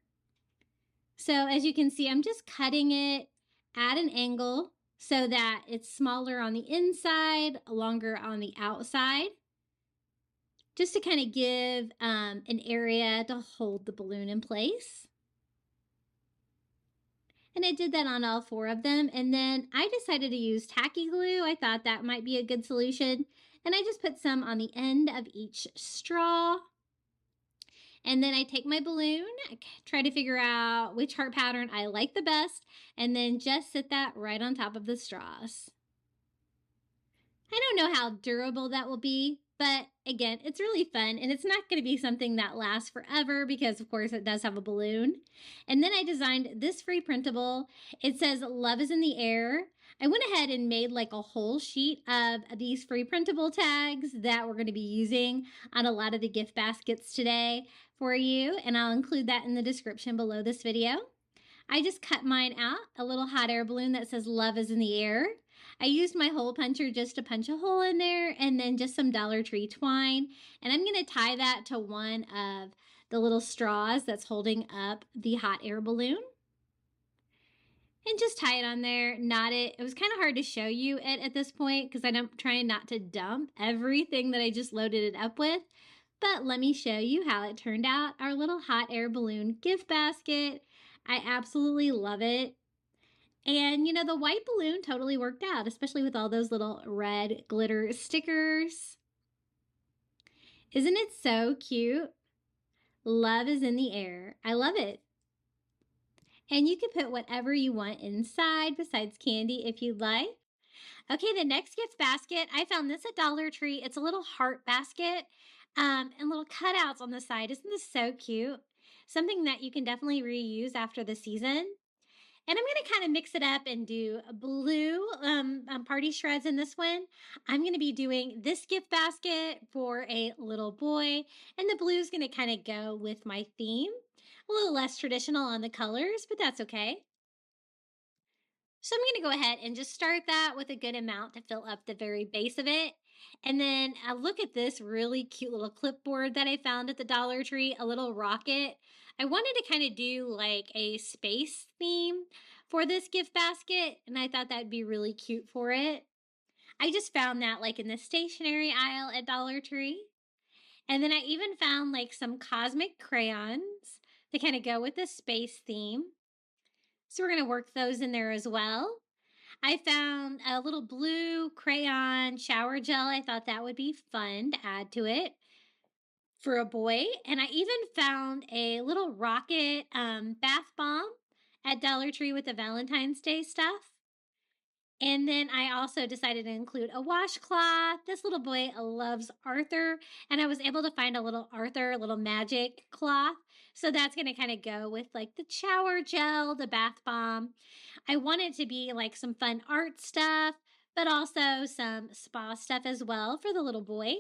So as you can see, I'm just cutting it at an angle so that it's smaller on the inside, longer on the outside, just to kind of give an area to hold the balloon in place. And I did that on all 4 of them. And then I decided to use tacky glue. I thought that might be a good solution. And I just put some on the end of each straw. And then I take my balloon, I try to figure out which heart pattern I like the best, and then just sit that right on top of the straws. I don't know how durable that will be, but again, it's really fun, and it's not going to be something that lasts forever because, of course, it does have a balloon. And then I designed this free printable. It says, "Love is in the air." I went ahead and made like a whole sheet of these free printable tags that we're going to be using on a lot of the gift baskets today for you, and I'll include that in the description below this video. I just cut mine out, a little hot air balloon that says "Love is in the air." I used my hole puncher just to punch a hole in there, and then just some Dollar Tree twine, and I'm going to tie that to one of the little straws that's holding up the hot air balloon. And just tie it on there, knot it. It was kind of hard to show you it at this point because I'm trying not to dump everything that I just loaded it up with. But let me show you how it turned out. Our little hot air balloon gift basket. I absolutely love it. And you know, the white balloon totally worked out, especially with all those little red glitter stickers. Isn't it so cute? Love is in the air. I love it. And you can put whatever you want inside besides candy if you'd like. Okay, the next gift basket, I found this at Dollar Tree. It's a little heart basket and little cutouts on the side. Isn't this so cute? Something that you can definitely reuse after the season. And I'm going to kind of mix it up and do blue party shreds in this one. I'm going to be doing this gift basket for a little boy, and the blue is going to kind of go with my theme. A little less traditional on the colors, but that's okay. So I'm going to go ahead and just start that with a good amount to fill up the very base of it. And then look at this really cute little clipboard that I found at the Dollar Tree, a little rocket. I wanted to kind of do like a space theme for this gift basket, and I thought that'd be really cute for it. I just found that like in the stationery aisle at Dollar Tree. And then I even found like some cosmic crayons to kind of go with the space theme. So we're going to work those in there as well. I found a little blue crayon shower gel. I thought that would be fun to add to it for a boy. And I even found a little rocket bath bomb at Dollar Tree with the Valentine's Day stuff. And then I also decided to include a washcloth. This little boy loves Arthur, and I was able to find a little Arthur, little magic cloth. So that's going to kind of go with like the shower gel, the bath bomb. I want it to be like some fun art stuff, but also some spa stuff as well for the little boy.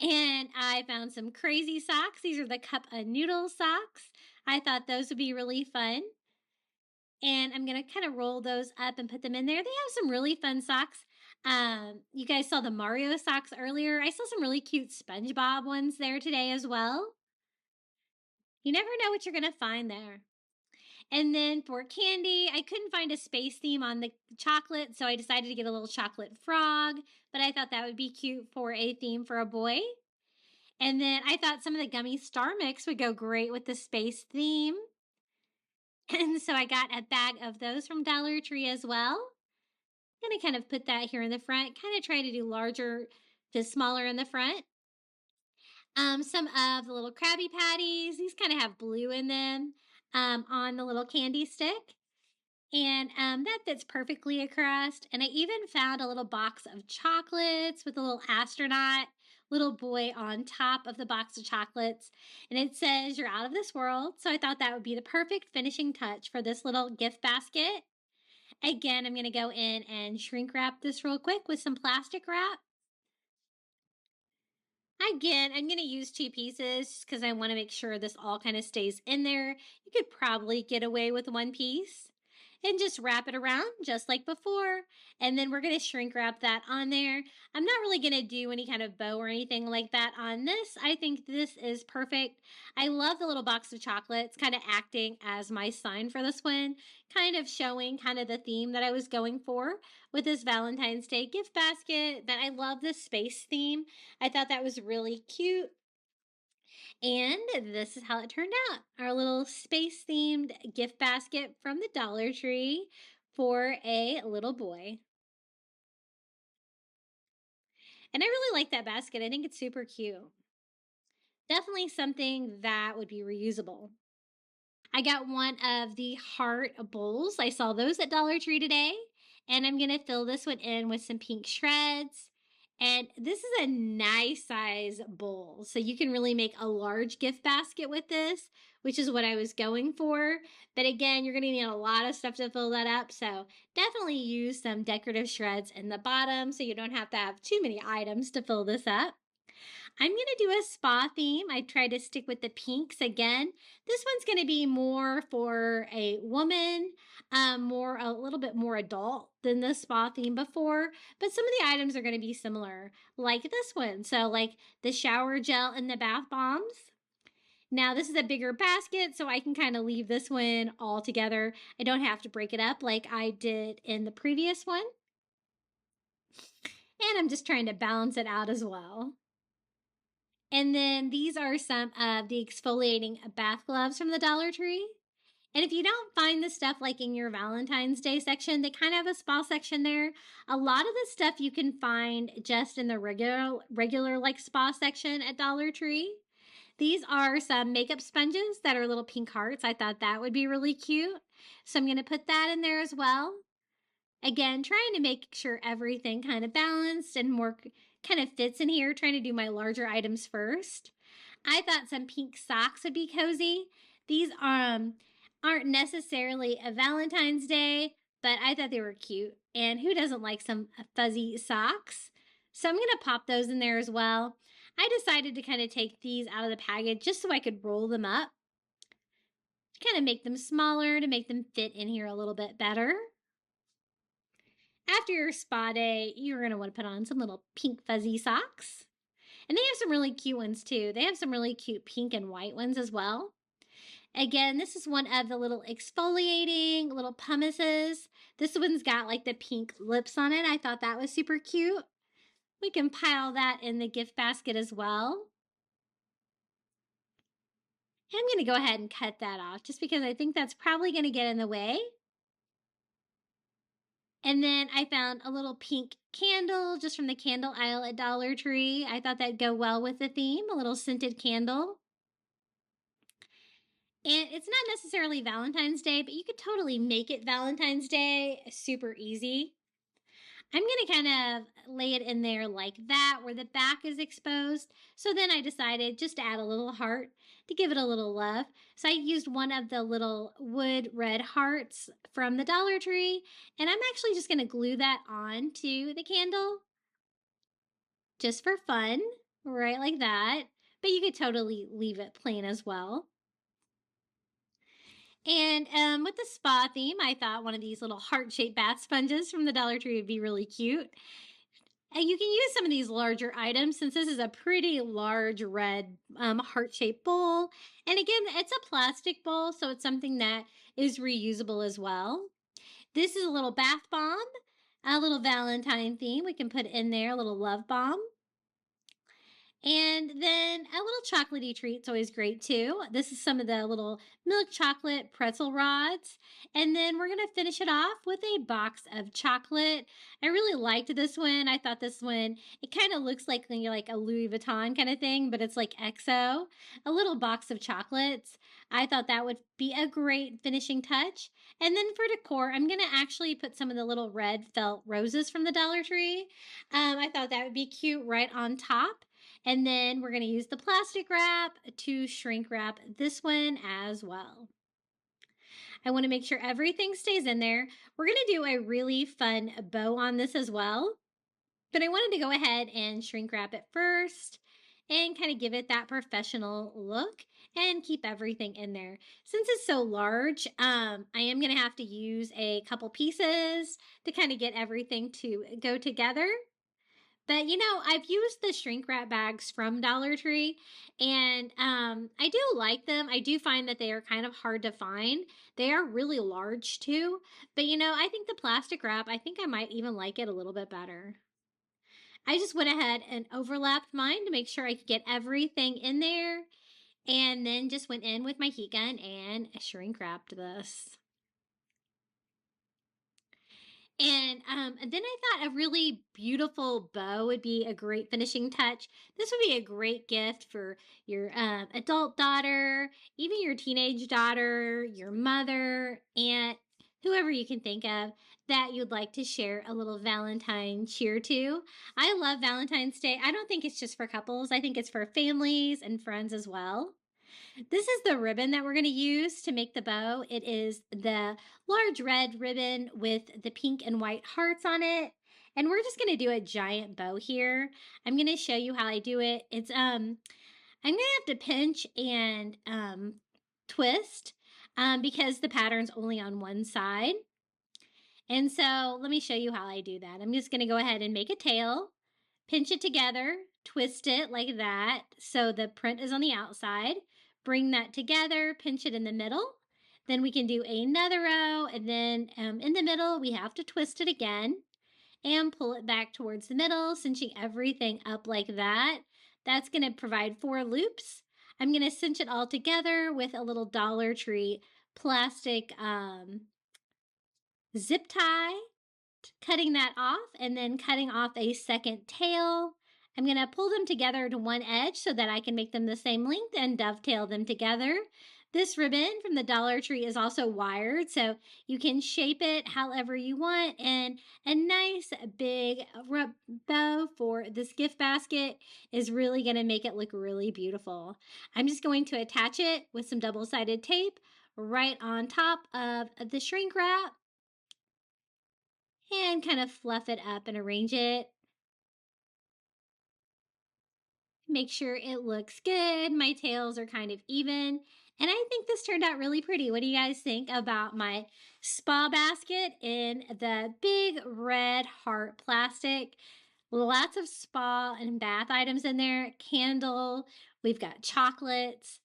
And I found some crazy socks. These are the cup of noodle socks. I thought those would be really fun. And I'm going to kind of roll those up and put them in there. They have some really fun socks. You guys saw the Mario socks earlier. I saw some really cute SpongeBob ones there today as well. You never know what you're going to find there. And then for candy, I couldn't find a space theme on the chocolate, so I decided to get a little chocolate frog, but I thought that would be cute for a theme for a boy. And then I thought some of the gummy star mix would go great with the space theme. And so I got a bag of those from Dollar Tree as well. I'm going to kind of put that here in the front, kind of try to do larger to smaller in the front. Some of the little Krabby Patties, these kind of have blue in them on the little candy stick. And that fits perfectly across. And I even found a little box of chocolates with a little astronaut little boy on top of the box of chocolates. And it says, "You're out of this world." So I thought that would be the perfect finishing touch for this little gift basket. Again, I'm going to go in and shrink wrap this real quick with some plastic wrap. Again, I'm going to use 2 pieces because I want to make sure this all kind of stays in there. You could probably get away with 1 piece. And just wrap it around just like before. And then we're going to shrink wrap that on there. I'm not really going to do any kind of bow or anything like that on this. I think this is perfect. I love the little box of chocolates kind of acting as my sign for this one, kind of showing kind of the theme that I was going for with this Valentine's Day gift basket. But I love this space theme. I thought that was really cute. And this is how it turned out. Our little space themed gift basket from the Dollar Tree for a little boy. And I really like that basket. I think it's super cute. Definitely something that would be reusable. I got one of the heart bowls. I saw those at Dollar Tree today. And I'm going to fill this one in with some pink shreds. And this is a nice size bowl. So you can really make a large gift basket with this, which is what I was going for. But again, you're going to need a lot of stuff to fill that up. So definitely use some decorative shreds in the bottom so you don't have to have too many items to fill this up. I'm going to do a spa theme. I tried to stick with the pinks again. This one's going to be more for a woman, a little bit more adult than the spa theme before, but some of the items are going to be similar, like this one. So like the shower gel and the bath bombs. Now this is a bigger basket, so I can kind of leave this one all together. I don't have to break it up like I did in the previous one. And I'm just trying to balance it out as well. And then these are some of the exfoliating bath gloves from the Dollar Tree. And if you don't find the stuff like in your Valentine's Day section, they kind of have a spa section there. A lot of the stuff you can find just in the regular like spa section at Dollar Tree. These are some makeup sponges that are little pink hearts. I thought that would be really cute. So I'm going to put that in there as well. Again, trying to make sure everything kind of balanced and more kind of fits in here, trying to do my larger items first. I thought some pink socks would be cozy. These aren't necessarily a Valentine's Day, but I thought they were cute. And who doesn't like some fuzzy socks? So I'm going to pop those in there as well. I decided to kind of take these out of the package just so I could roll them up, to kind of make them smaller, to make them fit in here a little bit better. After your spa day, you're going to want to put on some little pink fuzzy socks. And they have some really cute ones too. They have some really cute pink and white ones as well. Again, this is one of the little exfoliating little pummises. This one's got like the pink lips on it. I thought that was super cute. We can pile that in the gift basket as well. I'm going to go ahead and cut that off just because I think that's probably going to get in the way. And then I found a little pink candle just from the candle aisle at Dollar Tree. I thought that'd go well with the theme, a little scented candle. And it's not necessarily Valentine's Day, but you could totally make it Valentine's Day super easy. I'm going to kind of lay it in there like that where the back is exposed. So then I decided just to add a little heart to give it a little love. So I used one of the little wood red hearts from the Dollar Tree. And I'm actually just going to glue that on to the candle just for fun, right like that. But you could totally leave it plain as well. And with the spa theme, I thought one of these little heart-shaped bath sponges from the Dollar Tree would be really cute. And you can use some of these larger items since this is a pretty large red heart-shaped bowl. And again, it's a plastic bowl, so it's something that is reusable as well. This is a little bath bomb, a little Valentine theme. We can put in there a little love bomb. And then a little chocolatey treat's always great too. This is some of the little milk chocolate pretzel rods. And then we're going to finish it off with a box of chocolate. I really liked this one. I thought this one, it kind of looks like a Louis Vuitton kind of thing, but it's like XO. A little box of chocolates. I thought that would be a great finishing touch. And then for decor, I'm going to actually put some of the little red felt roses from the Dollar Tree. I thought that would be cute right on top. And then we're going to use the plastic wrap to shrink wrap this one as well. I want to make sure everything stays in there. We're going to do a really fun bow on this as well. But I wanted to go ahead and shrink wrap it first and kind of give it that professional look and keep everything in there. Since it's so large, I am going to have to use a couple pieces to kind of get everything to go together. But I've used the shrink wrap bags from Dollar Tree, and I do like them. I do find that they are kind of hard to find. They are really large too. But I think the plastic wrap, I think I might even like it a little bit better. I just went ahead and overlapped mine to make sure I could get everything in there, and then just went in with my heat gun and shrink wrapped this. And then I thought a really beautiful bow would be a great finishing touch. This would be a great gift for your adult daughter, even your teenage daughter, your mother, aunt, whoever you can think of that you'd like to share a little Valentine cheer to. I love Valentine's Day. I don't think it's just for couples. I think it's for families and friends as well. This is the ribbon that we're going to use to make the bow. It is the large red ribbon with the pink and white hearts on it. And we're just going to do a giant bow here. I'm going to show you how I do it. I'm going to have to pinch and twist because the pattern's only on one side. And so let me show you how I do that. I'm just going to go ahead and make a tail, pinch it together, twist it like that so the print is on the outside. Bring that together, pinch it in the middle. Then we can do another row, and then in the middle we have to twist it again and pull it back towards the middle, cinching everything up like that. That's going to provide 4 loops. I'm going to cinch it all together with a little Dollar Tree plastic zip tie, cutting that off, and then cutting off a second tail. I'm going to pull them together to one edge so that I can make them the same length and dovetail them together. This ribbon from the Dollar Tree is also wired, so you can shape it however you want, and a nice big bow for this gift basket is really going to make it look really beautiful. I'm just going to attach it with some double-sided tape right on top of the shrink wrap and kind of fluff it up and arrange it. Make sure it looks good. My tails are kind of even. And I think this turned out really pretty. What do you guys think about my spa basket in the big red heart plastic? Lots of spa and bath items in there. Candle. We've got chocolates,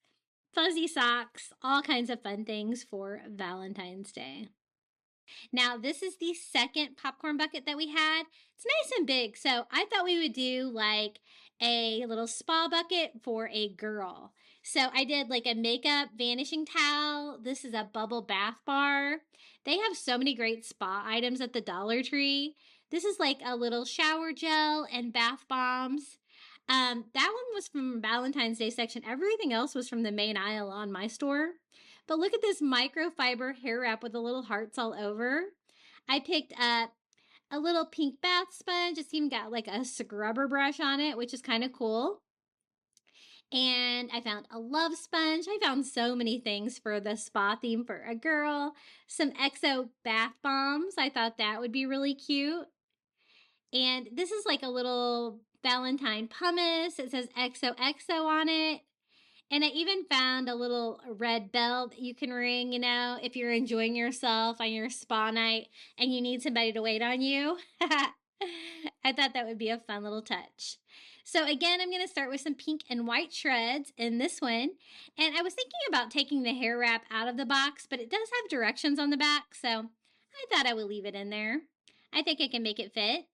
fuzzy socks, all kinds of fun things for Valentine's Day. Now, this is the second popcorn bucket that we had. It's nice and big, so I thought we would do like a little spa bucket for a girl. So I did like a makeup vanishing towel. This is a bubble bath bar. They have so many great spa items at the Dollar Tree. This is like a little shower gel and bath bombs. That one was from Valentine's Day section. Everything else was from the main aisle on my store. But look at this microfiber hair wrap with the little hearts all over. I picked up a little pink bath sponge. It's even got like a scrubber brush on it, which is kind of cool. And I found a love sponge. I found so many things for the spa theme for a girl. Some XO bath bombs. I thought that would be really cute. And this is like a little Valentine pumice. It says XOXO on it. And I even found a little red bell that you can ring, if you're enjoying yourself on your spa night and you need somebody to wait on you. I thought that would be a fun little touch. So again, I'm going to start with some pink and white shreds in this one. And I was thinking about taking the hair wrap out of the box, but it does have directions on the back, so I thought I would leave it in there. I think I can make it fit.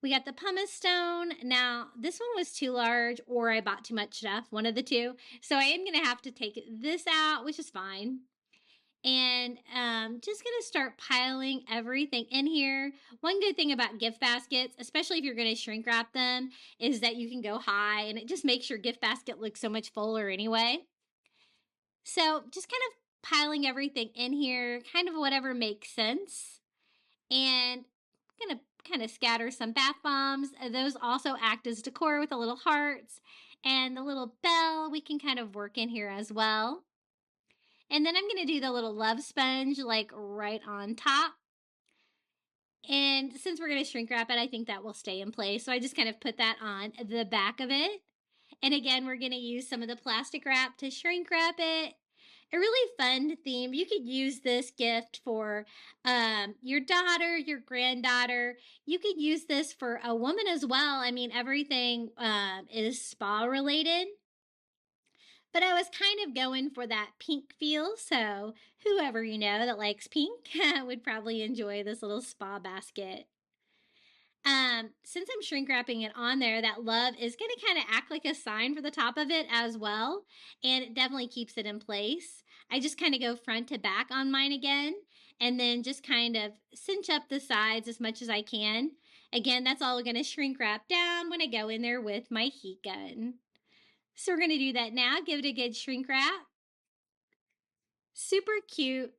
We got the pumice stone. Now, this one was too large or I bought too much stuff, one of the two. So I am going to have to take this out, which is fine. And just going to start piling everything in here. One good thing about gift baskets, especially if you're going to shrink wrap them, is that you can go high and it just makes your gift basket look so much fuller anyway. So just kind of piling everything in here, kind of whatever makes sense. And I'm going to kind of scatter some bath bombs. Those also act as decor with the little hearts. And the little bell we can kind of work in here as well. And then I'm going to do the little love sponge like right on top. And since we're going to shrink wrap it, I think that will stay in place. So I just kind of put that on the back of it. And again, we're going to use some of the plastic wrap to shrink wrap it. A really fun theme. You could use this gift for your daughter, your granddaughter. You could use this for a woman as well. I mean, everything is spa related. But I was kind of going for that pink feel, so whoever you know that likes pink would probably enjoy this little spa basket. Since I'm shrink wrapping it on there, that love is going to kind of act like a sign for the top of it as well, and it definitely keeps it in place. I just kind of go front to back on mine again, and then just kind of cinch up the sides as much as I can. Again, that's all going to shrink wrap down when I go in there with my heat gun. So we're going to do that now. Give it a good shrink wrap. Super cute.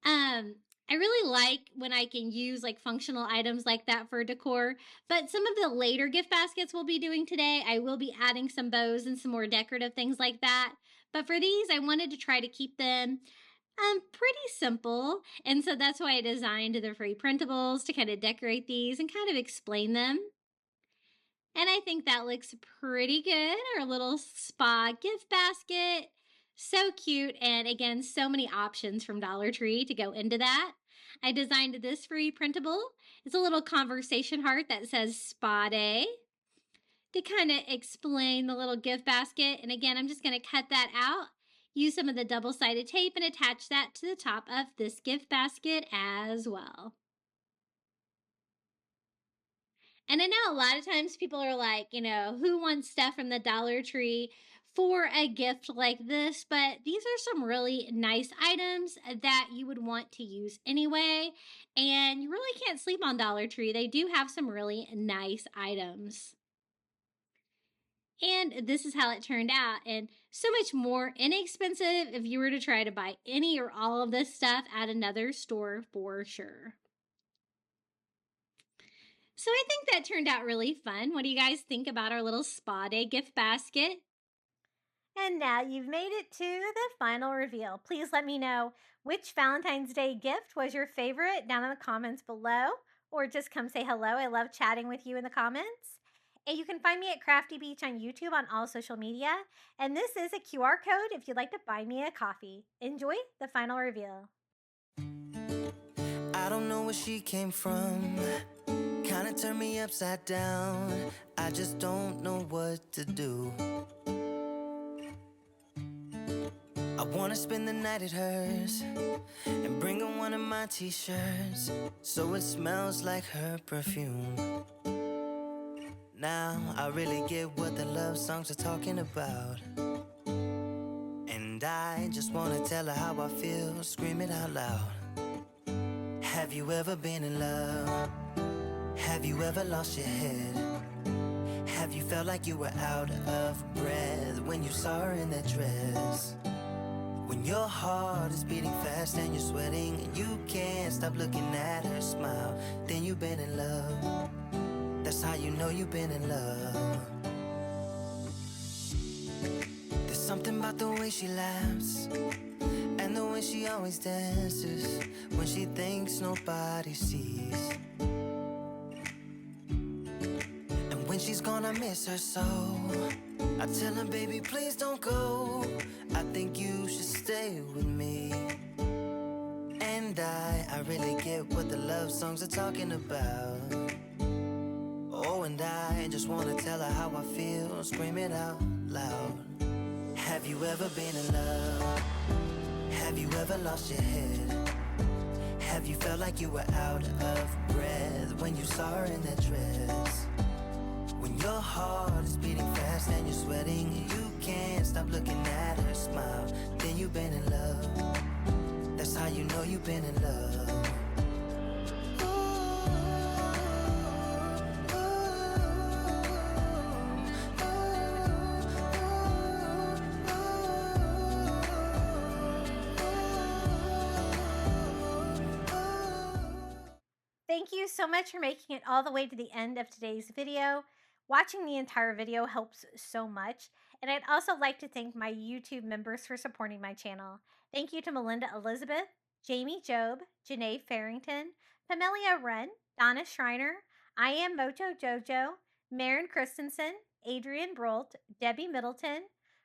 I really like when I can use like functional items like that for decor, but some of the later gift baskets we'll be doing today, I will be adding some bows and some more decorative things like that. But for these, I wanted to try to keep them pretty simple. And so that's why I designed the free printables to kind of decorate these and kind of explain them. And I think that looks pretty good. Our little spa gift basket. So cute. And again, so many options from Dollar Tree to go into that. I designed this free printable. It's a little conversation heart that says Spa Day to kind of explain the little gift basket. And again, I'm just going to cut that out. Use some of the double-sided tape and attach that to the top of this gift basket as well. And I know a lot of times people are like, you know, who wants stuff from the Dollar Tree for a gift like this? But these are some really nice items that you would want to use anyway. And you really can't sleep on Dollar Tree. They do have some really nice items. And this is how it turned out. And so much more inexpensive if you were to try to buy any or all of this stuff at another store for sure. So I think that turned out really fun. What do you guys think about our little spa day gift basket? And now you've made it to the final reveal. Please let me know which Valentine's Day gift was your favorite down in the comments below, or just come say hello. I love chatting with you in the comments. And you can find me at Crafty Beach on YouTube on all social media. And this is a QR code if you'd like to buy me a coffee. Enjoy the final reveal. I don't know where she came from. Kinda turned me upside down. I just don't know what to do. I wanna spend the night at hers and bring her one of my t-shirts so it smells like her perfume. Now I really get what the love songs are talking about, and I just wanna tell her how I feel, scream it out loud. Have you ever been in love? Have you ever lost your head? Have you felt like you were out of breath when you saw her in that dress? When your heart is beating fast and you're sweating and you can't stop looking at her smile, then you've been in love. That's how you know you've been in love. There's something about the way she laughs and the way she always dances when she thinks nobody sees. When she's gone, I miss her so. I tell her, baby, please don't go. I think you should stay with me. And I really get what the love songs are talking about. and I just wanna tell her how I feel, scream it out loud. Have you ever been in love? Have you ever lost your head? Have you felt like you were out of breath when you saw her in that dress? When your heart is beating fast and you're sweating, you can't stop looking at her smile. Then you've been in love. That's how you know you've been in love. Thank you so much for making it all the way to the end of today's video. Watching the entire video helps so much. And I'd also like to thank my YouTube members for supporting my channel. Thank you to Melinda Elizabeth, Jamie Job, Janae Farrington, Pamelia Wren, Donna Schreiner, I Am Moto Jojo, Maren Christensen, Adrian Brolt, Debbie Middleton,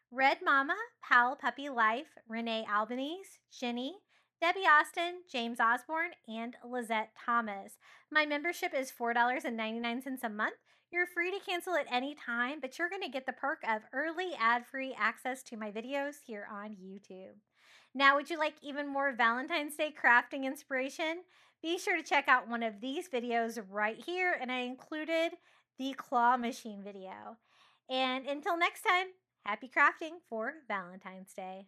Red Mama, Pal Puppy Life, Renee Albanese, Jenny, Debbie Austin, James Osborne, and Lizette Thomas. My membership is $4.99 a month. You're free to cancel at any time, but you're going to get the perk of early ad-free access to my videos here on YouTube. Now, would you like even more Valentine's Day crafting inspiration? Be sure to check out one of these videos right here, and I included the claw machine video. And until next time, happy crafting for Valentine's Day.